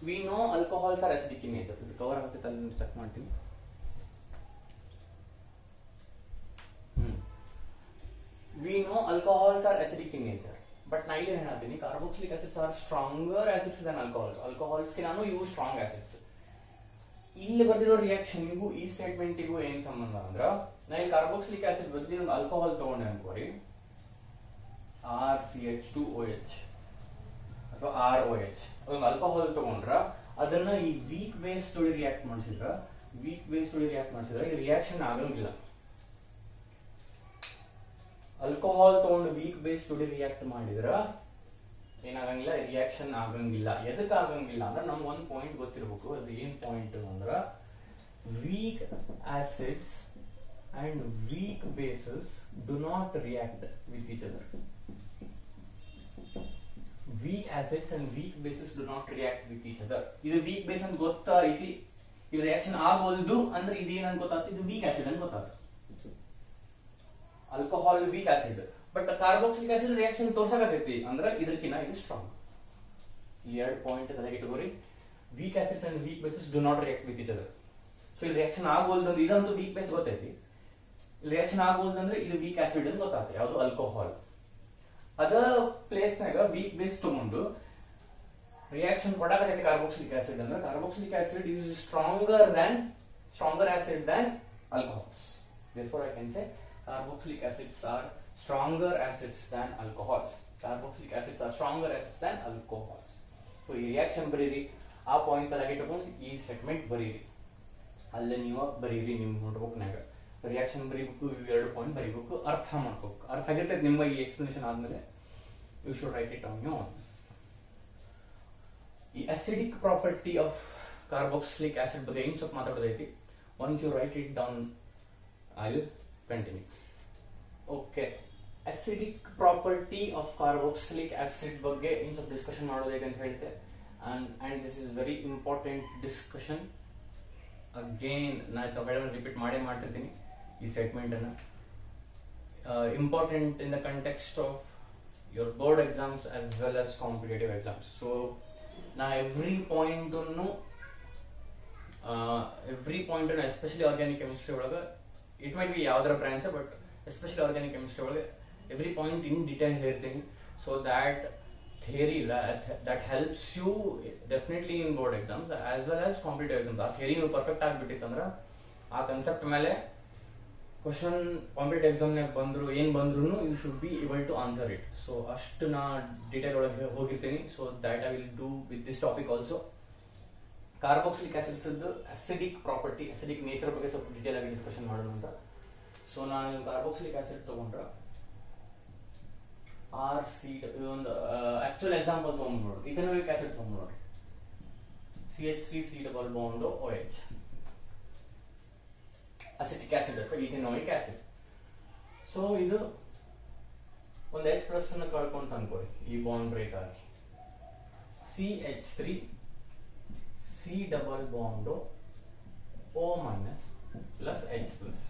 We know alcohols are acidic in nature. ಇದು ಕವರ್ ಆಗುತ್ತೆ ಅಲ್ಲಿ ಚೆಕ್ ಮಾಡ್ತೀನಿ. We know alcohols are acidic in nature, but ನಾ ಇಲ್ಲಿ ಹೇಳ್ತೀನಿ carboxylic acids are stronger acids than alcohols. alcohols ಗೆ ನಾನು ಇವು strong acids. ಇಲ್ಲಿ ಬರ್ದಿರೋ ರಿಯಾಕ್ಷನ್ಗೂ ಈ ಸ್ಟೇಟ್ಮೆಂಟ್ಗೂ ಏನ್ ಸಂಬಂಧ ಅಂದ್ರ, ನಾ ಇಲ್ಲಿ ಕಾರ್ಬಾಕ್ಸಿಲಿಕ್ ಆಸಿಡ್ ಬದಲಿ ಒಂದು ಆಲ್ಕೋಹಾಲ್ ತಗೊಂಡೆ ಅನ್ಕೋರಿ, RCH2OH ಅಥವಾ ROH ಒಂದು ಆಲ್ಕೋಹಾಲ್ ತಗೊಂಡ್ರ ಅದನ್ನ ಈ ವೀಕ್ ಬೇಸ್ ಜೋಡಿ ರಿಯಾಕ್ಟ್ ಮಾಡಿಸಿದ್ರ ಈ ರಿಯಾಕ್ಷನ್ ಆಗಂಗಿಲ್ಲ. ಆಲ್ಕೋಹಾಲ್ ತಗೊಂಡು ವೀಕ್ ಬೇಸ್ ಜೋಡಿ ರಿಯಾಕ್ಟ್ ಮಾಡಿದ್ರ ಏನಾಗಂಗಿಲ್ಲ, ರಿಯಾಕ್ಷನ್ ಆಗಂಗಿಲ್ಲ. ಎದಕ್ಕೆ ಆಗಂಗಿಲ್ಲ ಅಂದ್ರೆ ನಮ್ಗೆ ಒಂದು ಪಾಯಿಂಟ್ ಗೊತ್ತಿರ್ಬೇಕು. ಅದು ಏನ್ ಪಾಯಿಂಟ್ ಅಂದ್ರ weak acids and weak bases do not react with each other. weak acids and weak bases do not react with each other. ಇದು weak base ಅಂತ ಗೊತ್ತೈತಿ, ಇದು ರಿಯಾಕ್ಷನ್ ಆಗೋಲ್ದು ಅಂದ್ರೆ ಇದು ಏನ್ ಗೊತ್ತಾಗ್ತದೆ, ಇದು ವೀಕ್ ಆಸಿಡ್ ಅಂತ ಗೊತ್ತಾಗ್ತದೆ. Alcohol weak acid, but carboxylic acid reaction ತೋರ್ಸಕತ್ತೈತಿ ಅಂದ್ರೆ ಇದಕ್ಕಿಂತ ಇದು ಸ್ಟ್ರಾಂಗ್. ಈ ಎರಡು ಪಾಯಿಂಟ್ ತಲೆಗೆ ಇಟ್ಕೋರಿ. Weak acids and weak bases do not react with each other. So ಇಲ್ಲಿ ರಿಯಾಕ್ಷನ್ ಆಗೋಲ್ದು ಅಂದ್ರೆ ಇದಂತೂ ವೀಕ್ ಬೇಸ್ ಗೊತ್ತೈತಿ, ಇಲ್ಲಿ ರಿಯಾಕ್ಷನ್ ಆಗೋಲ್ದು ಅಂದ್ರೆ ಇದು ವೀಕ್ ಆಸಿಡ್ ಅಂತ ಗೊತ್ತಾಗ್ತದೆ, ಯಾವುದು ಆಲ್ಕೋಹಾಲ್. ಅದ ಪ್ಲೇಸ್ ನಾಗ ವೀಕ್ ಬೇಸ್ ತಗೊಂಡು ರಿಯಾಕ್ಷನ್ ಕೊಡಕತ್ತೈತಿ ಕಾರ್ಬಾಕ್ಸಿಲಿಕ್ ಆಸಿಡ್ ಅಂದ್ರೆ carboxylic acid is stronger acid than alcohols. Therefore I can say carboxylic acids are stronger acids than alcohols. Carboxylic acids are stronger acids than alcohols. So ಈ ರಿಯಾಕ್ಷನ್ ಬರೀರಿ, ಆ ಪಾಯಿಂಟ್ ತಲೆಗೆ ಇಟ್ಕೊಂಡು ಈ ಸ್ಟೇಟ್ಮೆಂಟ್ ಬರೀರಿ. ಅಲ್ಲೇ ನೀವು ಬರೀರಿ ನಿಮ್ಮ ನೋಟ್ಬುಕ್ನಾಗ ರಿಯಾಕ್ಷನ್ ಬರೀಬೇಕು, ಎರಡು ಪಾಯಿಂಟ್ ಬರೀಬೇಕು, ಅರ್ಥ ಮಾಡ್ಬೇಕು. ಅರ್ಥ ಆಗಿರ್ತೈತೆ ನಿಮ್ಮ ಈ ಎಕ್ಸ್ಪ್ಲನೇಷನ್ ಆದ್ಮೇಲೆ you should write it on your own. ಈ acidic property of carboxylic acid ಬಗ್ಗೆ ಏನು ಸ್ವಲ್ಪ ಮಾತಾಡೋದೈತಿ. Once you write it down I will continue. Okay, acidic property of carboxylic acid ಬಗ್ಗೆ ಏನು ಸ್ವಲ್ಪ ಡಿಸ್ಕಷನ್ ಮಾಡೋದೈತೆ ಅಂತ ಹೇಳ್ತೆ. And this is very important discussion. Again ನಾನು ರಿಪೀಟ್ ಮಾಡ್ತಿರ್ತೀನಿ ಈ ಸ್ಟೇಟ್ಮೆಂಟ್ ಅನ್ನ. Important in the context of your board exams as well as competitive exams. So ನಾ every point especially organic chemistry ಒಳಗೆ, ಇಟ್ ಮೈಟ್ ಬಿ ಯಾವ್ದಾರ branch, but especially organic chemistry ಒಳಗೆ ಎವ್ರಿ ಪಾಯಿಂಟ್ ಇನ್ ಡೀಟೇಲ್ ಹೇಳ್ತೀನಿ. So that theory that helps you definitely in board exams as well as competitive exams. ಆ theory ನೀವು ಪರ್ಫೆಕ್ಟ್ ಆಗಿಬಿಟ್ಟಿತ್ತಂದ್ರೆ ಆ ಕಾನ್ಸೆಪ್ಟ್ ಮೇಲೆ ಕ್ವಶನ್ ಕಾಂಪಿಟೇಟಿವ್ ಎಕ್ಸಾಮ್ ನಾಗ ಬಂದ್ರು ಏನ್ ಬಂದ್ರು you should be able to answer it. So ಅಷ್ಟು ನಾ ಡೀಟೇಲ್ ಒಳಗೆ ಹೋಗಿರ್ತೀನಿ. So that I will do with this topic also. Carboxylic acids acidic property, acidic nature ಬಗ್ಗೆ ಸ್ವಲ್ಪ ಡೀಟೇಲ್ ಆಗಿ ಡಿಸ್ಕಷನ್ ಮಾಡೋಣ ಅಂತ. ಸೊ ನಾನು ಕಾರ್ಬಾಕ್ಸಿಲಿಕ್ ಆಸಿಡ್ ತಗೊಂಡ್ರೆ ಇದೊಂದು ಆಕ್ಚುಯಲ್ ಎಕ್ಸಾಂಪಲ್ ತಗೊಂಡ್ ನೋಡ್ರಿ. ಇಥೆನೋಯಿಕ್ ಆಸಿಡ್ ತಗೊಂಡ್ ನೋಡ್ರಿ, CH3C double bond OH, acetic acid ಅಥವಾ ಇಥೆನೋಯಿಕ್ ಆಸಿಡ್. ಸೊ ಇದು ಒಂದು H ಪ್ಲಸ್ ಅನ್ನು ಕಳ್ಕೊಂತ ಅನ್ಕೊಳ್ಳಿ, ಈ ಬಾಂಡ್ ಬ್ರೇಕ್ ಆಗಿ CH3C double bond O minus plus H plus.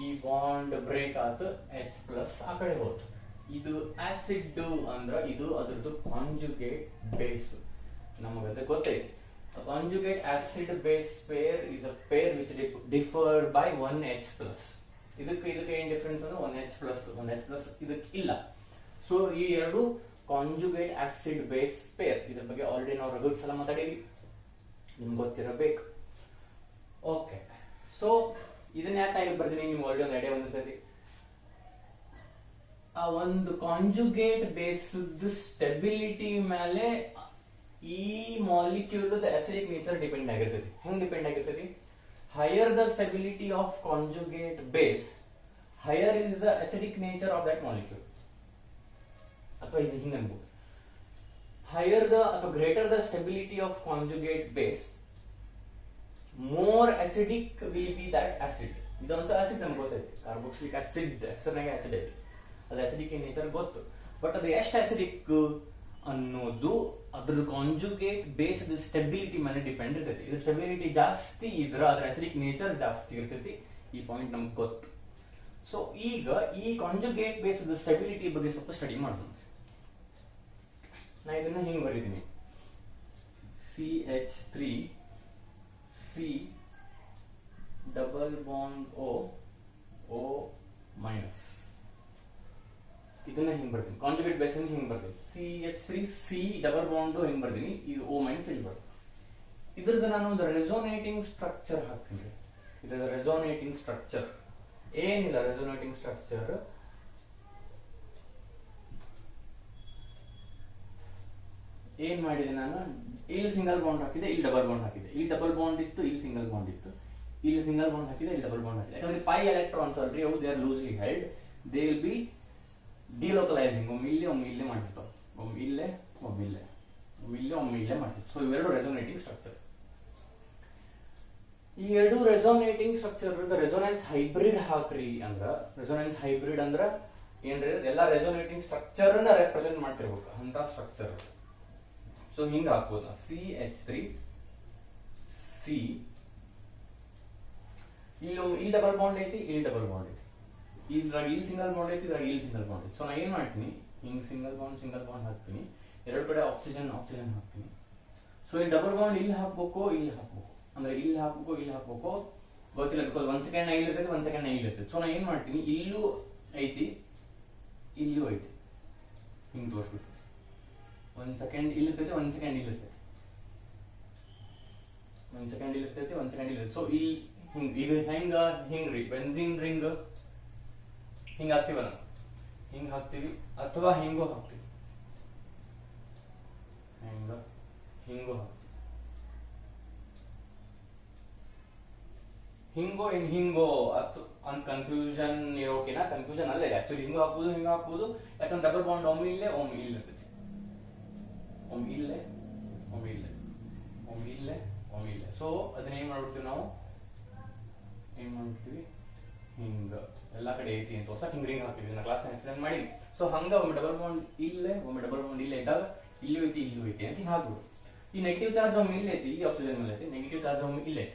ಈ ಬಾಂಡ್ ಬ್ರೇಕ್ ಆಯ್ತು, H ಪ್ಲಸ್ ಆ ಕಡೆ ಹೋಯ್ತು. ಇದು ಆಸಿಡ್ ಅಂದ್ರ ಇದು ಅದ್ರದ್ದು ಕಾಂಜುಗೇಟ್ ಬೇಸ್. ನಮಗೆ ಅದು ಗೊತ್ತೈತಿ. Conjugate acid base pair is a pair which differed by 1H plus. ಇದಕ್ಕೆ ಏನ್ ಡಿಫರೆನ್ಸ್ ಅಂದ್ರೆ 1H ಪ್ಲಸ್ ಇದಕ್ಕೆ ಇಲ್ಲ. ಸೊ ಈ ಎರಡು ಕಾಂಜುಗೇಟ್ ಆಸಿಡ್ ಬೇಸ್ ಪೇರ್, ಇದ್ರ ಬಗ್ಗೆ ಆಲ್ರೆಡಿ ನಾವು ರಗಡ್ ಸಲ ಮಾತಾಡೀವಿ, ನಿಮ್ಗೆ ಗೊತ್ತಿರಬೇಕು. ಓಕೆ, ಸೊ ಇದನ್ನ ಯಾಕೆ ನಾನು ಬರ್ತೀನಿ, ನಿಮ್ಗೆ ಆಲ್ರೆಡಿ ಒಂದು ಐಡಿಯಾ ಬಂದಿರ್ತೈತಿ. ಆ ಒಂದು ಕಾಂಜುಗೇಟ್ ಬೇಸ್ ಸ್ಟೆಬಿಲಿಟಿ ಮೇಲೆ ಈ ಮಾಲಿಕ್ಯೂಲ್ ಅಸಿಡಿಕ್ ನೇಚರ್ ಡಿಪೆಂಡ್ ಆಗಿರ್ತೈತಿ. ಹೆಂಗ್ ಡಿಪೆಂಡ್ ಆಗಿರ್ತೈತಿ? Higher the stability of conjugate base, higher is the acidic nature of that molecule. ಅಥವಾ ಇದು ಹಿಂಗ ಅನ್ಬೋದು, ಹೈಯರ್ ದ ಅಥವಾ greater the stability of conjugate base, more acidic will be that acid. ಇದಂತೂ ಆಸಿಡ್ ನಮ್ಗೆ ಗೊತ್ತೈತಿ, ಕಾರ್ಬಾಕ್ಸಿಲಿಕ್ ಆಸಿಡ್ ಹೆಸರಿನಾಗೆ ಆಸಿಡ್ ಐತಿ, ಅದು ಆಸಿಡಿಕ್ ಇನ್ ನೇಚರ್ ಗೊತ್ತು. ಬಟ್ ಅದು ಎಷ್ಟು ಆಸಿಡಿಕ್ ಅನ್ನೋದು ಅದ್ರ ಕಾಂಜುಗೇಟ್ ಬೇಸ್ ಸ್ಟೆಬಿಲಿಟಿ ಮೇಲೆ ಡಿಪೆಂಡ್ ಇರ್ತೈತಿ. ಇದ್ರ ಸ್ಟೆಬಿಲಿಟಿ ಜಾಸ್ತಿ ಇದ್ರ ಅದ್ರ ಆಸಿಡಿಕ್ ನೇಚರ್ ಜಾಸ್ತಿ ಇರ್ತೈತಿ. ಈ ಪಾಯಿಂಟ್ ನಮ್ಗೆ ಗೊತ್ತು. ಸೊ ಈಗ ಈ ಕಾಂಜುಗೇಟ್ ಬೇಸ್ ಸ್ಟೆಬಿಲಿಟಿ ಬಗ್ಗೆ ಸ್ವಲ್ಪ ಸ್ಟಡಿ ಮಾಡೋಣ. ನಾ ಇದನ್ನ ಹಿಂಗ್ ಬರೀತೀನಿ, CH3C double bond O minus. ಇದನ್ನ ಹಿಂಗ್ ಬರ್ತೀನಿ, ಕಾಂಜುಗೇಟ್ ಬೇಸ್ ಹಿಂಗ್ ಬರ್ತೀನಿ, CH3C ಡಬಲ್ ಬಾಂಡ್ ಹಿಂಗ್ ಬರ್ತೀನಿ, ಇದು O ಮೈನಸ್ ಇಲ್ಲಿ ಬರ್ತೀನಿ. ಇದ್ರದ್ದು ನಾನು ಒಂದು ರೆಸೋನೇಟಿಂಗ್ ಸ್ಟ್ರಕ್ಚರ್ ಹಾಕ್ತೀನಿ. ಇದ್ರದ್ದು ರೆಸೋನೇಟಿಂಗ್ ಸ್ಟ್ರಕ್ಚರ್ ಏನಿಲ್ಲ, ರೆಸೋನೇಟಿಂಗ್ ಸ್ಟ್ರಕ್ಚರ್ ಏನ್ ಮಾಡಿದೆ ನಾನು, ಇಲ್ಲಿ ಸಿಂಗಲ್ ಬಾಂಡ್ ಹಾಕಿದೆ, ಇಲ್ಲಿ ಡಬಲ್ ಬಾಂಡ್ ಹಾಕಿದೆ, ಇಲ್ಲಿ ಡಬಲ್ ಬಾಂಡ್ ಇತ್ತು, ಇಲ್ಲಿ ಸಿಂಗಲ್ ಬಾಂಡ್ ಇತ್ತು, ಇಲ್ಲಿ ಸಿಂಗಲ್ ಬಾಂಡ್ ಹಾಕಿದೆ, ಇಲ್ಲಿ ಡಬಲ್ ಬಾಂಡ್ ಹಾಕಿದೆ. ಯಾಕಂದ್ರೆ 5 ಎಲೆಕ್ಟ್ರಾನ್ಸ್ ಅಲ್ರಿ, ಅವು they are loosely held, they will be delocalising. ಒಮ್ಮೆ ಇಲ್ಲೇ ಮಾಡ್ತಿರ್ತಾವ, ಒಮ್ಮೆ ಇಲ್ಲೇ ಮಾಡ್ತಿರ್ತಾರೆ. ಸೊ ಇವೆರಡು ರೆಸೋನೇಟಿಂಗ್ ಸ್ಟ್ರಕ್ಚರ್. ಈ ಎರಡು ರೆಸೋನೇಟಿಂಗ್ ಸ್ಟ್ರಕ್ಚರ್ ರೆಸೋನೆನ್ಸ್ ಹೈಬ್ರಿಡ್ ಹಾಕ್ರಿ ಅಂದ್ರ, ರೆಸೋನೆನ್ಸ್ ಹೈಬ್ರಿಡ್ ಅಂದ್ರ ಏನ್ರಿ, ಎಲ್ಲ ರೆಸೋನೇಟಿಂಗ್ ಸ್ಟ್ರಕ್ಚರ್ ನ ರೆಪ್ರೆಸೆಂಟ್ ಮಾಡ್ತಿರ್ಬೇಕು ಅಂತ ಸ್ಟ್ರಕ್ಚರ್. ಸೊ ಹಿಂಗ ಹಾಕ್ಬೋದು ನಾವು CH3 C, ಇಲ್ಲಿ ಡಬಲ್ ಬಾಂಡ್ ಐತಿ, ಇಲ್ಲಿ ಡಬಲ್ ಬಾಂಡ್ ಐತಿ, ಇದ್ರಾಗ ಇಲ್ಲಿ ಸಿಂಗಲ್ ಬಾಂಡ್ ಐತಿ, ಇದ್ರಾಗ ಇಲ್ಲಿ ಸಿಂಗಲ್ ಬಾಂಡ್ ಐತಿ. ಸೊ ನಾ ಏನ್ ಮಾಡ್ತೀನಿ, ಹಿಂಗ್ ಸಿಂಗಲ್ ಬಾಂಡ್ ಹಾಕ್ತೀನಿ, ಎರಡು ಕಡೆ ಆಕ್ಸಿಜನ್ ಹಾಕ್ತೀನಿ. ಸೊ ಈ ಡಬಲ್ ಬಾಂಡ್ ಇಲ್ಲಿ ಹಾಕ್ಬೇಕು, ಅಂದ್ರೆ ಇಲ್ಲಿ ಹಾಕ್ಬೇಕು ಗೊತ್ತಿಲ್ಲ, ಬಿಕಾಸ್ 1 ಸೆಕೆಂಡ್ ಇಲ್ಲಿ ಇರ್ತೈತಿ, 1 ಸೆಕೆಂಡ್ ಇಲ್ಲಿ ಇರ್ತೈತಿ. ಸೊ ನಾ ಏನ್ ಮಾಡ್ತೀನಿ, ಇಲ್ಲೂ ಐತಿ, ಇಲ್ಲೂ ಐತಿ, ಹಿಂಗ್ ತೋರಿಸ್ಬಿಟ್ಟು 1 ಸೆಕೆಂಡ್ ಇಲ್ಲಿ ಇರ್ತೈತಿ, 1 ಸೆಕೆಂಡ್ ಇಲ್ಲಿ ಇರ್ತೈತಿ, 1 ಸೆಕೆಂಡ್ ಇಲ್ಲಿ ಇರ್ತೈತಿ, 1 ಸೆಕೆಂಡ್ ಇಲ್ಲಿ ಇರ್ತೈತಿ. ಸೊ ಇಲ್ಲಿ ಇದು ಹಿಂಗ್ರಿ ಬೆನ್ಸಿನ್ ರಿಂಗ್ ಹಿಂಗ್ ಹಾಕ್ತಿವ ನಾವು, ಹಿಂಗ್ ಹಾಕ್ತಿವಿ ಅಥವಾ ಹಿಂಗೋ ಹಾಕ್ತಿವಿ, ಹಿಂಗೋ ಅಂತ ಕನ್ಫ್ಯೂಷನ್ ಇರೋಕಿನ, ಕನ್ಫ್ಯೂಷನ್ ಅಲ್ಲೇ ಆಕ್ಚುಲಿ ಹಿಂಗ ಹಾಕ್ಬೋದು, ಯಾಕಂದ್ರೆ ಡಬಲ್ ಬಾಂಡ್ ಒಮ್ಮೆ ಇಲ್ಲೇ ಇರ್ತೈತಿ, ಒಮ್ಮೆ ಇಲ್ಲೇ. ಸೊ ಅದನ್ನ ಏನ್ ಮಾಡ್ಬಿಡ್ತೀವಿ ನಾವು, ಹಿಂಗ ಎಲ್ಲಾ ಕಡೆ ಐತಿ ಅಂತ ಹೊಸ ಹಿಂಗ್ ರಿಂಗ್ ಹಾಕ್ತಿವಿ, ನಾನು ಕ್ಲಾಸ್ ಎಕ್ಸ್ಪ್ಲೇನ್ ಮಾಡಿ. ಸೊ ಹಂಗ ಒಮ್ಮೆ ಡಬಲ್ ಬಾಂಡ್ ಇಲ್ಲೇ ಇದ್ದಾಗ ಇಲ್ಲೂ ಐತಿ ಅಂತ ಹಾಕ್ಬಿಡು. ಈ ನೆಗೆಟಿವ್ ಚಾರ್ಜ್ ಒಮ್ಮೆ ಇಲ್ಲಿ ಐತಿ, ಈ ಆಕ್ಸಿಜನ್ ಮೇಲೆ ಐತಿ, ನೆಗೆಟಿವ್ ಚಾರ್ಜ್ ಒಮ್ಮೆ ಇಲ್ಲೇ.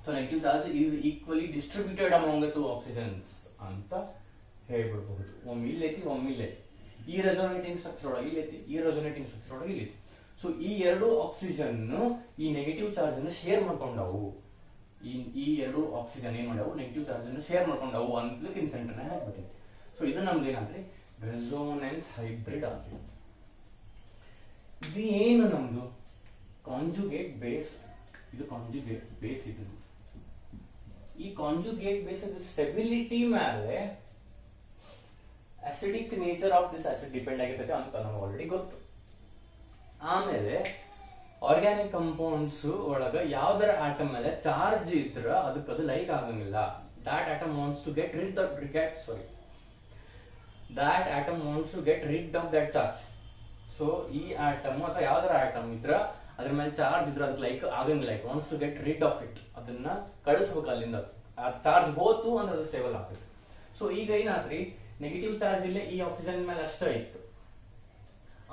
So negative charge is equally distributed among the 2 oxygens ಅಂತ ಹೇಳ್ಬಿಡಬಹುದು. ಒಮ್ಮೆ ಇಲ್ಲೈತಿ, ಈ ರೆಸೋನೇಟಿಂಗ್ ಸ್ಟ್ರಕ್ಚರ್ ಒಳಗೆ ಇಲ್ಲೈತಿ, ಈ ರೆಸೋನೇಟಿಂಗ್ ಸ್ಟ್ರಕ್ಚರ್ ಒಳಗೆ ಇಲ್ಲೈತಿ. ಸೊ ಈ ಎರಡು ಆಕ್ಸಿಜನ್ ಈ ನೆಗೆಟಿವ್ ಚಾರ್ಜ್ ಅನ್ನು ಶೇರ್ ಮಾಡ್ಕೊಂಡವು, ಈ ಎರಡು ಆಕ್ಸಿಜನ್ ಏನ್ ಮಾಡವು, ನೆಗೆಟಿವ್ ಚಾರ್ಜ್ ಅನ್ನು ಶೇರ್ ಮಾಡ್ಕೊಂಡವು ಅಂತ ಇನ್ಸೆಂಟ್ ಹಾಕ್ಬಿಟ್ಟಿದೆ. ಸೊ ಇದು ನಮ್ದು ಏನಾದ್ರೆ ರೆಸೋನೆನ್ಸ್ ಹೈಬ್ರಿಡ್ ಆಗಿದೆ. ಇದು ಏನು ನಮ್ದು ಕಾಂಜುಗೇಟ್ ಬೇಸ್, ಇದು ಕಾಂಜುಗೇಟ್ ಬೇಸ್. ಇದು ಈ ಕಾಂಜುಗೇಟ್ ಬೇಸ್ ಸ್ಟೆಬಿಲಿಟಿ ಮೇಲೆ acidic nature of this acid depend ಆಗಿರ್ತದೆ ಅಂತ ನಮ್ಗೆ ಆಲ್ರೆಡಿ ಗೊತ್ತು. ಆಮೇಲೆ ಆರ್ಗ್ಯಾನಿಕ್ ಕಂಪೌಂಡ್ಸ್ ಒಳಗ ಯಾವ್ದರ ಆಟಮ್ ಮೇಲೆ ಚಾರ್ಜ್ ಇದ್ರ ಅದಕ್ಕೆ ಲೈಕ್ ಆಗಂಗಿಲ್ಲ. that atom wants to get rid of that charge. So ಈ ಆಟಮ್ ಅಥವಾ ಯಾವ್ದಾರ ಆಟಮ್ ಇದ್ರ ಅದ್ರ ಮೇಲೆ ಚಾರ್ಜ್ ಇದ್ರ ಅದಕ್ಕೆ ಲೈಕ್ ಆಗಂಗಿಲ್ಲ, wants to get rid of it, ಅದನ್ನ ಕಳಿಸ್ಬೇಕು ಅಲ್ಲಿಂದ. ಆ ಚಾರ್ಜ್ ಹೋತು ಅಂದ್ರೆ ಅದು ಸ್ಟೇಬಲ್ ಆಗ್ತದೆ. ಸೊ ಈಗ ಏನಾದ್ರಿ, ನೆಗೆಟಿವ್ ಚಾರ್ಜ್ ಇಲ್ಲೇ ಈ ಆಕ್ಸಿಜನ್ ಮೇಲೆ ಅಷ್ಟೇ ಇತ್ತು,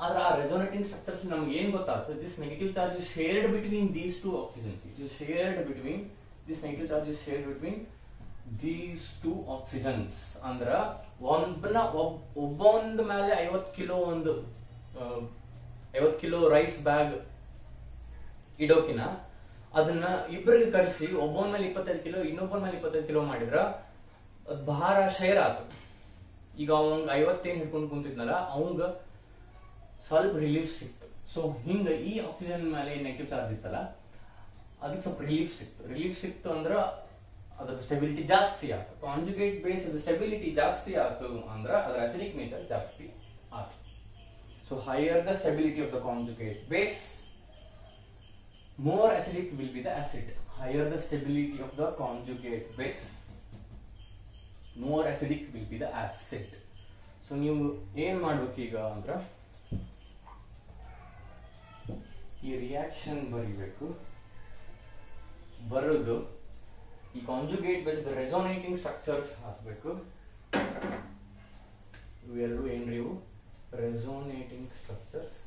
ಆದ್ರೆ ಆ ರೆಸೋನೇಟಿಂಗ್ ಸ್ಟ್ರಕ್ಚರ್ಸ್ ನಮ್ಗೆ ಏನ್ ಗೊತ್ತಾಗ್ತದೆ, this negative charge is shared between these 2 oxygens. This negative charge is shared between these 2 oxygens. ಅಂದ್ರ ಒಬ್ಬೊಂದ್ ಮೇಲೆ 50 ಕಿಲೋ ರೈಸ್ ಬ್ಯಾಗ್ ಇಡೋಕಿನ ಅದನ್ನ ಇಬ್ಬರಿಗೆ ಕರೆಸಿ ಒಬ್ಬನ ಮೇಲೆ 25 ಕಿಲೋ ಇನ್ನೊಬ್ಬನ ಮೇಲೆ 25 ಕಿಲೋ ಮಾಡಿದ್ರ ಭಾರ ಶೇರ್ ಆತು. ಈಗ ಅವಂಗ 50 ಹಿಡ್ಕೊಂಡು ಕುಂತಿದ್ನಲ್ಲ, ಅವಂಗ ಸ್ವಲ್ಪ ರಿಲೀಫ್ ಸಿಕ್ತು. ಸೊ ಹಿಂಗ ಈ ಆಕ್ಸಿಜನ್ ಮೇಲೆ ನೆಗೆಟಿವ್ ಚಾರ್ಜ್ ಇತ್ತಲ್ಲ, ಅದಕ್ಕೆ ಸ್ವಲ್ಪ ರಿಲೀಫ್ ಸಿಕ್ತು ಅಂದ್ರ ಅದ್ರ ಸ್ಟೆಬಿಲಿಟಿ ಜಾಸ್ತಿ ಆಯ್ತು. ಕಾಂಜುಗೇಟ್ ಬೇಸ್ ಸ್ಟೆಬಿಲಿಟಿ ಜಾಸ್ತಿ ಆಯ್ತು ಅಂದ್ರ ಅದರ ಅಸಿಡಿಕ್ ನೇಚರ್ ಜಾಸ್ತಿ ಆಯ್ತು. So higher the stability of the conjugate base, more acidic will be the acid. Higher the stability of the conjugate base, more acidic will be the acid. So ನೀವು ಏನ್ ಮಾಡ್ಬೇಕು ಈಗ ಅಂದ್ರೆ, ಈ ರಿಯಾಕ್ಷನ್ ಬರಿಬೇಕು, ಬರೋದು ಈ ಕಾಂಜುಗೇಟ್ ಬೇಸ್ ರೆಸೋನೇಟಿಂಗ್ ಸ್ಟ್ರಕ್ಚರ್ಸ್ ಹಾಕಬೇಕು. ಇವೆರಡು ಏನ್ರಿ, ಇವು ರೆಸೋನೇಟಿಂಗ್ ಸ್ಟ್ರಕ್ಚರ್ಸ್.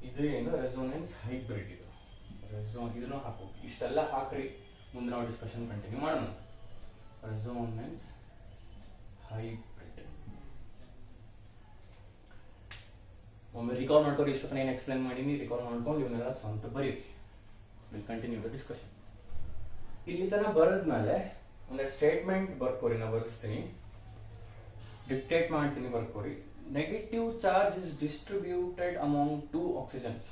ಇದು ಏನು ರೆಸೋನೆನ್ಸ್ ಹೈಬ್ರಿಡ್. ಇದನ್ನು ಹಾಕೋದು, ಇಷ್ಟೆಲ್ಲ ಹಾಕ್ರಿ, ಮುಂದೆ ನಾವು ಡಿಸ್ಕಷನ್ ಕಂಟಿನ್ಯೂ ಮಾಡೋಣ. ರೆಸೋನೆನ್ಸ್ ಹೈಬ್ರಿಡ್ ಒಮ್ಮೆ ರಿಕಾಲ್ ಮಾಡ್ಕೊಂಡು, ಇಷ್ಟೊತ್ತನ ಏನು ಎಕ್ಸ್ಪ್ಲೇನ್ ಮಾಡೀನಿ ರಿಕಾಲ್ ಮಾಡ್ಕೊಂಡು ಇವನ್ನೆಲ್ಲ ಸ್ವಂತ ಬರೀರಿ. Will continue the discussion. ಇಲ್ಲಿ ತನ ಬರದ್ಮೇಲೆ ಒಂದೆರಡು ಸ್ಟೇಟ್ಮೆಂಟ್ ಬರ್ಕೋರಿ, ನಾ ಬರ್ಸ್ತೀನಿ, ಡಿಕ್ಟೇಟ್ ಮಾಡ್ತೀನಿ, ಬರ್ಕೋರಿ. Negative charge is distributed among 2 oxygens.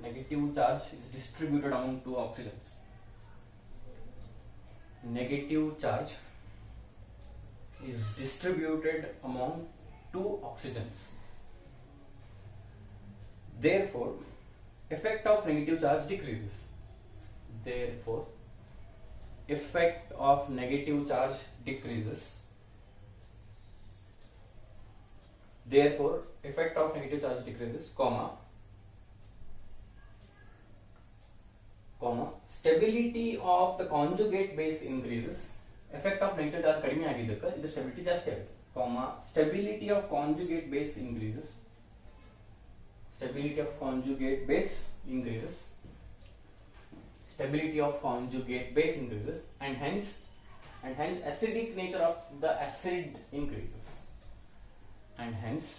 Negative charge is distributed among 2 oxygens. Negative charge is distributed among 2 oxygens. Therefore, effect of negative charge decreases. Therefore, effect of negative charge decreases. Therefore, effect of negative charge decreases, comma, stability of the conjugate base increases. Effect of negative charge ಕಡಿಮೆ ಆಗಿದ್ದಕ್ಕೆ ಇದು ಸ್ಟೆಬಿಲಿಟಿ ಜಾಸ್ತಿ ಆಗುತ್ತೆ, comma, stability of conjugate base increases. Stability of conjugate base increases. Stability of conjugate base increases, and hence acidic nature of the acid increases. And hence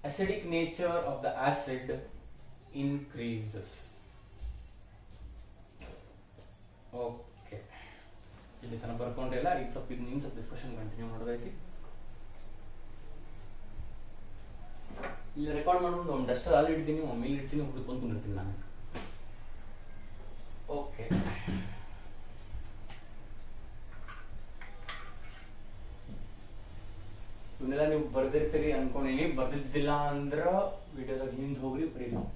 acidic nature of the acid increases. Okay, ಇಲ್ಲಿ ತನಕ ಬರ್ಕೊಂಡ್ರೆಲ್ಲ ಈಗ ಸ್ವಲ್ಪ ನಿಮ್ ಸ್ವಲ್ಪ ಡಿಸ್ಕಷನ್ ಕಂಟಿನ್ಯೂ ಮಾಡೋದೈತಿ. ಇಲ್ಲಿ ರೆಕಾರ್ಡ್ ಮಾಡೋದು ಒಂದು ಡಸ್ಟರ್ ಅಲ್ಲಿ ಇಡ್ತೀನಿ, ಒಮ್ಮೆ ಇಡ್ತೀನಿ, ಹುಡುಕೊಂಡು ಕುಂದಿರ್ತೀನಿ ನಾನು. ಓಕೆ, ಇವನ್ನೆಲ್ಲ ನೀವು ಬರ್ದಿರ್ತೀರಿ ಅನ್ಕೊಂಡಿನಿ. ಬರ್ದಿದ್ದಿಲ್ಲ ಅಂದ್ರ ವಿಡಿಯೋದಾಗ ಹಿಂದ್ ಹೋಗ್ರಿ, ಬರೀ ನಾವು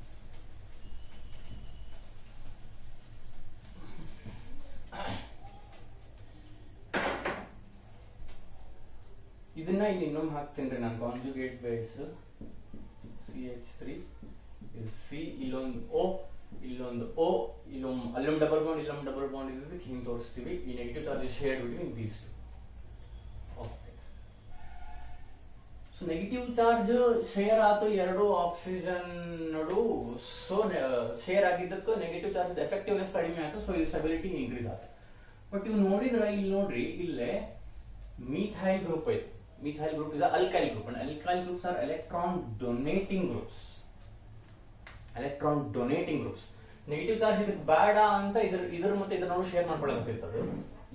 ಇದನ್ನ ಇಲ್ಲಿ ಇನ್ನೊಮ್ಮೆ ಹಾಕ್ತೀನಿ ನಾನು. ಕಾಂಜುಗೇಟ್ ಬೇಸ್ CH3 ಸಿ, ಇಲ್ಲೊಂದು O, ಇಲ್ಲೊಂದು O, ಅಲ್ಲೊಂದು ಡಬಲ್ ಬಾಂಡ್, ಇಲ್ಲೊಂದು ಡಬಲ್ ಬಾಂಡ್ ಇರೋದಕ್ಕೆ ಹಿಂಗೆ ತೋರಿಸ್ತೀವಿ. ಈ negative charge shared between these two. Okay, so negative charge share ಆಯ್ತು ಎರಡು ಆಕ್ಸಿಜನ್ ನಡು. ಸೊ ಶೇರ್ ಆಗಿದ್ದಕ್ಕೆ ನೆಗೆಟಿವ್ ಚಾರ್ಜ್ ಎಫೆಕ್ಟಿವ್ನೆಸ್ ಕಡಿಮೆ ಆಯ್ತು, ಸೊ ಇದು ಸ್ಟೆಬಿಲಿಟಿ ಇನ್ಕ್ರೀಸ್ ಆಯ್ತು. ಬಟ್ ಇವ್ ನೋಡಿದ್ರೆ ಇಲ್ಲಿ ನೋಡ್ರಿ, ಇಲ್ಲೇ methyl group ಐತಿ. Methyl group is an alkyl group, and alkyl groups are electron donating groups. Electron donating groups. Negative charge ಇದಕ್ಕೆ ಬೇಡ ಅಂತ ಇದ್ರ ಮತ್ತೆ ಇದನ್ನ ನಾವು ಶೇರ್ ಮಾಡ್ಕೊಳ್ಳೋದಿರ್ತದೆ.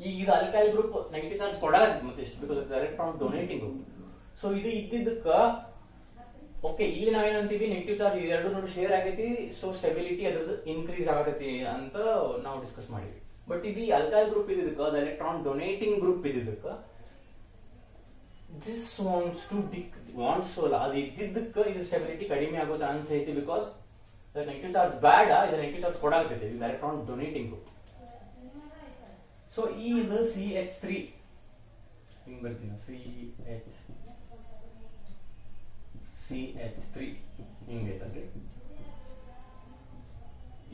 ಈಗ ಇದು alkyl group ನೆಗೆಟಿವ್ ಚಾರ್ಜ್ ಕೊಡಲಾಗ್ತದೆ ಮತ್ತೆ ಇಷ್ಟು, because it's electron donating group. So ಇದು ಇದ್ದಿದ್ದಕ್ಕ ಓಕೆ, ಇಲ್ಲಿ ನಾವೇನಂತೀವಿ, ನೆಗೆಟಿವ್ ಚಾರ್ಜ್ ಎರಡು ನೋಡಿ ಶೇರ್ ಆಗೈತಿ, ಸೊ ಸ್ಟೆಬಿಲಿಟಿ ಅದ್ರದ್ದು ಇನ್ಕ್ರೀಸ್ ಆಗತೈತಿ ಅಂತ ನಾವು ಡಿಸ್ಕಸ್ ಮಾಡಿದ್ವಿ. ಬಟ್ ಇದು alkyl group ಇದ್ದಿದ್ದಕ್ಕ, ಅದು ಎಲೆಕ್ಟ್ರಾನ್ ಡೊನೇಟಿಂಗ್ ಗ್ರೂಪ್ ಇದ್ದಿದ್ದಕ್ಕ, this wants ಅಲ್ಲ, ಅದು ಇದ್ದಿದ್ದಕ್ಕೆ ಇದು ಸ್ಟೆಬಿಲಿಟಿ ಕಡಿಮೆ ಆಗೋ ಚಾನ್ಸ್ ಐತಿ, ಬಿಕಾಸ್ ನೆಗೆಟಿವ್ ಚಾರ್ಜ್ ಬೇಡ, ಇದು ನೆಗೆಟಿವ್ ಚಾರ್ಜ್ ಕೊಡಾಗ್ತೈತಿ, ಇದು ಎಲೆಕ್ಟ್ರಾನ್ ಡೊನೇಟಿಂಗ್ ಗ್ರೂಪ್. ಸೊ ಇದು CH3 ಹಿಂಗ್ ಬರ್ತೀನಿ, CH3 ಹಿಂಗೈತಲ್ರಿ.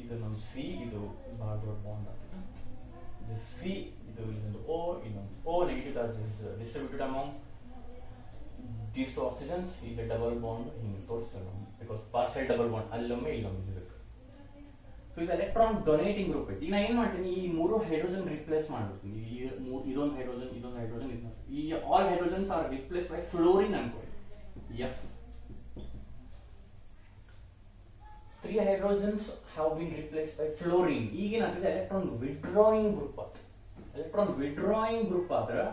ಇದು ನಮ್ಮ C, ಇದು ಬಹಳ ದೊಡ್ಡ ಬಾಂಡ್ ಆಗ್ತದೆ. ಇದು C, ಇದು ಇನ್ನೊಂದು O, ಇನ್ನೊಂದು O. Negative charge is distributed among these two oxygens. ಇಲ್ಲಿ ಡಬಲ್ ಬಾಂಡ್ ಹಿಂಗೆ ತೋರಿಸ್ತೇವೆ ನಾವು, ಬಿಕಾಸ್ ಪಾರ್ಷಿಯಲ್ ಡಬಲ್ ಬಾಂಡ್ ಅಲ್ಲೊಮ್ಮೆ ಇಲ್ಲೊಮ್ಮೆ ಇದಕ್ಕೆ. ಸೊ ಇದು ಎಲೆಕ್ಟ್ರಾನ್ ಡೊನೇಟಿಂಗ್ ಗ್ರೂಪ್ ಐತಿ. ಈಗ ನಾ ಏನ್ ಮಾಡ್ತೀನಿ, ಈ ಮೂರು ಹೈಡ್ರೋಜನ್ ರಿಪ್ಲೇಸ್ ಮಾಡ್ಬಿಡ್ತೀನಿ. ಇದೊಂದು ಹೈಡ್ರೋಜನ್, ಇದೊಂದು ಹೈಡ್ರೋಜನ್, ಈ all hydrogens are replace by fluorine ಅನ್ಕೊಳ್ಳಿ. F 3 hydrogens have been replaced by fluorine. ಈಗ ಏನಾಗ್ತದೆ, ಎಲೆಕ್ಟ್ರಾನ್ ವಿಡ್ರಾಯಿಂಗ್ ಗ್ರೂಪ್ ಆಗ್ತದೆ. ಎಲೆಕ್ಟ್ರಾನ್ ವಿಡ್ರಾಯಿಂಗ್ ಗ್ರೂಪ್ ಆದ್ರೆ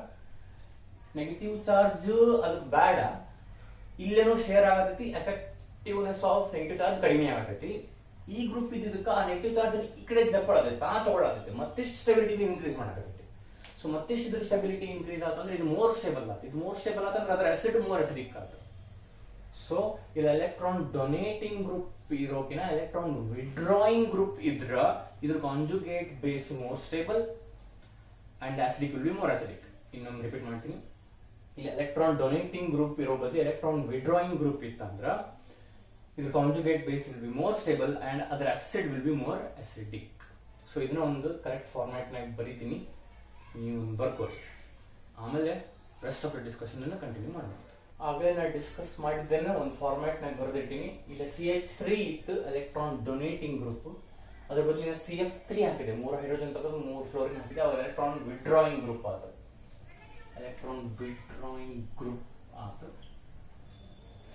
ನೆಗೆಟಿವ್ ಚಾರ್ಜ್ ಅದಕ್ಕೆ ಬೇಡ, ಇಲ್ಲೇನೋ ಶೇರ್ ಆಗತೈತಿ, ಎಫೆಕ್ಟಿವ್ನೆಸ್ ಆಫ್ ನೆಗೆಟಿವ್ ಚಾರ್ಜ್ ಕಡಿಮೆ ಆಗತೈತಿ. ಈ ಗ್ರೂಪ್ ಇದ್ದಿದ್ದಕ್ಕೆ ಆ ನೆಗೆಟಿವ್ ಚಾರ್ಜ್ ಈ ಕಡೆ ಜಕ್ಕೊಳ್ಳತೈತಿ, ತಗೊಳ್ಳತೈತಿ, ಮತ್ತಿಷ್ಟು ಸ್ಟೆಬಿಲಿಟಿ ಇನ್ಕ್ರೀಸ್ ಮಾಡಕತ್ತೈತಿ. ಸೊ ಮತ್ತಿಷ್ಟು ಇದ್ರ ಸ್ಟೆಬಿಲಿಟಿ ಇನ್ಕ್ರೀಸ್ ಆತಂದ್ರೆ ಇದು ಮೋರ್ ಸ್ಟೇಬಲ್ ಆಗುತ್ತೆ. ಇದು ಮೋರ್ ಸ್ಟೇಬಲ್ ಆತಂದ್ರೆ ಅದರ ಆಸಿಡ್ ಮೋರ್ ಅಸಿಡಿಕ್ ಆಗ್ತದೆ. ಸೊ ಇದು ಎಲೆಕ್ಟ್ರಾನ್ ಡೊನೇಟಿಂಗ್ ಗ್ರೂಪ್ ಇರೋಕಿನ ಎಲೆಕ್ಟ್ರಾನ್ ವಿಡ್ರಾಯಿಂಗ್ ಗ್ರೂಪ್ ಇದ್ರ ಇದ್ರ conjugate base more stable and acidic will be more acidic. ಇನ್ನೊಮ್ಮೆ ರಿಪೀಟ್ ಮಾಡ್ತೀನಿ, ಇಲ್ಲಿ ಎಲೆಕ್ಟ್ರಾನ್ ಡೊನೇಟಿಂಗ್ ಗ್ರೂಪ್ ಇರೋ ಬದಲು ಎಲೆಕ್ಟ್ರಾನ್ ವಿಡ್ರಾಯಿಂಗ್ ಗ್ರೂಪ್ ಇತ್ತಂದ್ರ ಇದು conjugate base will be more stable and ಅದರ acid will be more acidic. So ಇದನ್ನ ಒಂದು ಕರೆಕ್ಟ್ ಫಾರ್ಮ್ಯಾಟ್ ನಾಗ ಬರೀತೀನಿ, ನೀವು ಬರ್ಕೋರಿ. ಆಮೇಲೆ ರೆಸ್ಟ್ ಆಫ್ ದ ಡಿಸ್ಕಷನ್ ಅನ್ನ ಕಂಟಿನ್ಯೂ ಮಾಡೋಣ. ಆಗಲೇ ನಾ ಡಿಸ್ಕಸ್ ಮಾಡಿದ್ದೇನೆ ಒಂದು ಫಾರ್ಮ್ಯಾಟ್ ನಾಗ ಬರೆದಿಟ್ಟಿನಿ. ಇಲ್ಲಿ CH3 ಇತ್ತು ಎಲೆಕ್ಟ್ರಾನ್ ಡೊನೇಟಿಂಗ್ ಗ್ರೂಪ್, ಅದ್ರ ಬದಲಿಗೆ CF3 ಹಾಕಿದೆ. 3 ಹೈಡ್ರೋಜನ್ ತಗೊಂಡು 3 ಫ್ಲೋರಿನ್ ಹಾಕಿದೆ, ಅವ ಎಲೆಕ್ಟ್ರಾನ್ ವಿಡ್ರಾಯಿಂಗ್ ಗ್ರೂಪ್ ಆಯ್ತು. ಎಲೆಕ್ಟ್ರಾನ್ ವಿಡ್ರಾಯಿಂಗ್ ಗ್ರೂಪ್ ಆಯ್ತು.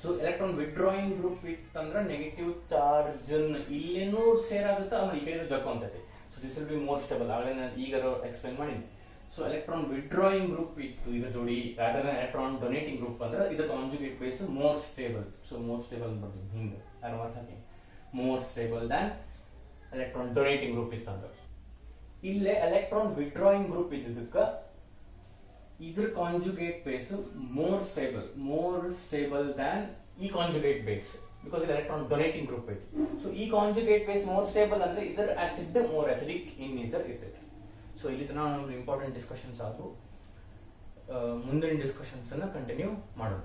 ಸೊ ಎಲೆಕ್ಟ್ರಾನ್ ವಿಡ್ರಾಯಿಂಗ್ ಗ್ರೂಪ್ ಇತ್ತಂದ್ರೆ ನೆಗೆಟಿವ್ ಚಾರ್ಜ್ ಇಲ್ಲೇನೂ ಶೇರ್ ಆಗುತ್ತೆ, ಆಮೇಲೆ ಈ ಕಡೆ ಜಕ್ಕೊಂತೈತಿ. So this will be more stable. ಆಗಲೇ ನಾನು ಈಗ ಎಕ್ಸ್ಪ್ಲೈನ್ ಮಾಡಿದ್ದೆ. ಸೊ ಎಲೆಕ್ಟ್ರಾನ್ ವಿಡ್ರಾಯಿಂಗ್ ಗ್ರೂಪ್ ಇತ್ತು ಇದ್ರ ಜೋಡಿ, rather than electron donating group ಅಂದ್ರೆ ಇದರ conjugate base more stable. So more stable ಬರ್ತೀನಿ ಹಿಂಗೆ, ಯಾರು ಅರ್ಥ ಹಾಕಿ, more stable than electron donating group ಇತ್ತಂದ್ರೆ. ಇಲ್ಲೇ ಎಲೆಕ್ಟ್ರಾನ್ ವಿಡ್ರಾಯಿಂಗ್ ಗ್ರೂಪ್ ಇದ್ದಕ್ಕ ಇದ್ರ conjugate base more stable than ಈ ಕಾಂಜುಗೇಟ್ ಬೇಸ್ ಬಿಕಾಸ್ ಇದು ಎಲೆಕ್ಟ್ರಾನ್ ಡೊನೇಟಿಂಗ್ ಗ್ರೂಪ್ ಐತಿ. ಸೊ ಈ ಕಾಂಜುಗೇಟ್ ಬೇಸ್ ಮೋರ್ ಸ್ಟೇಬಲ್ ಅಂದ್ರೆ ಇದರ acid more acidic in nature ಇರ್ತೈತಿ. ಸೊ ಇಲ್ಲಿ ತನಕ ನಮ್ಗೆ ಇಂಪಾರ್ಟೆಂಟ್ ಡಿಸ್ಕಷನ್ಸ್ ಆದವು. ಮುಂದಿನ ಡಿಸ್ಕಷನ್ಸ್ ಅನ್ನ ಕಂಟಿನ್ಯೂ ಮಾಡೋಣ.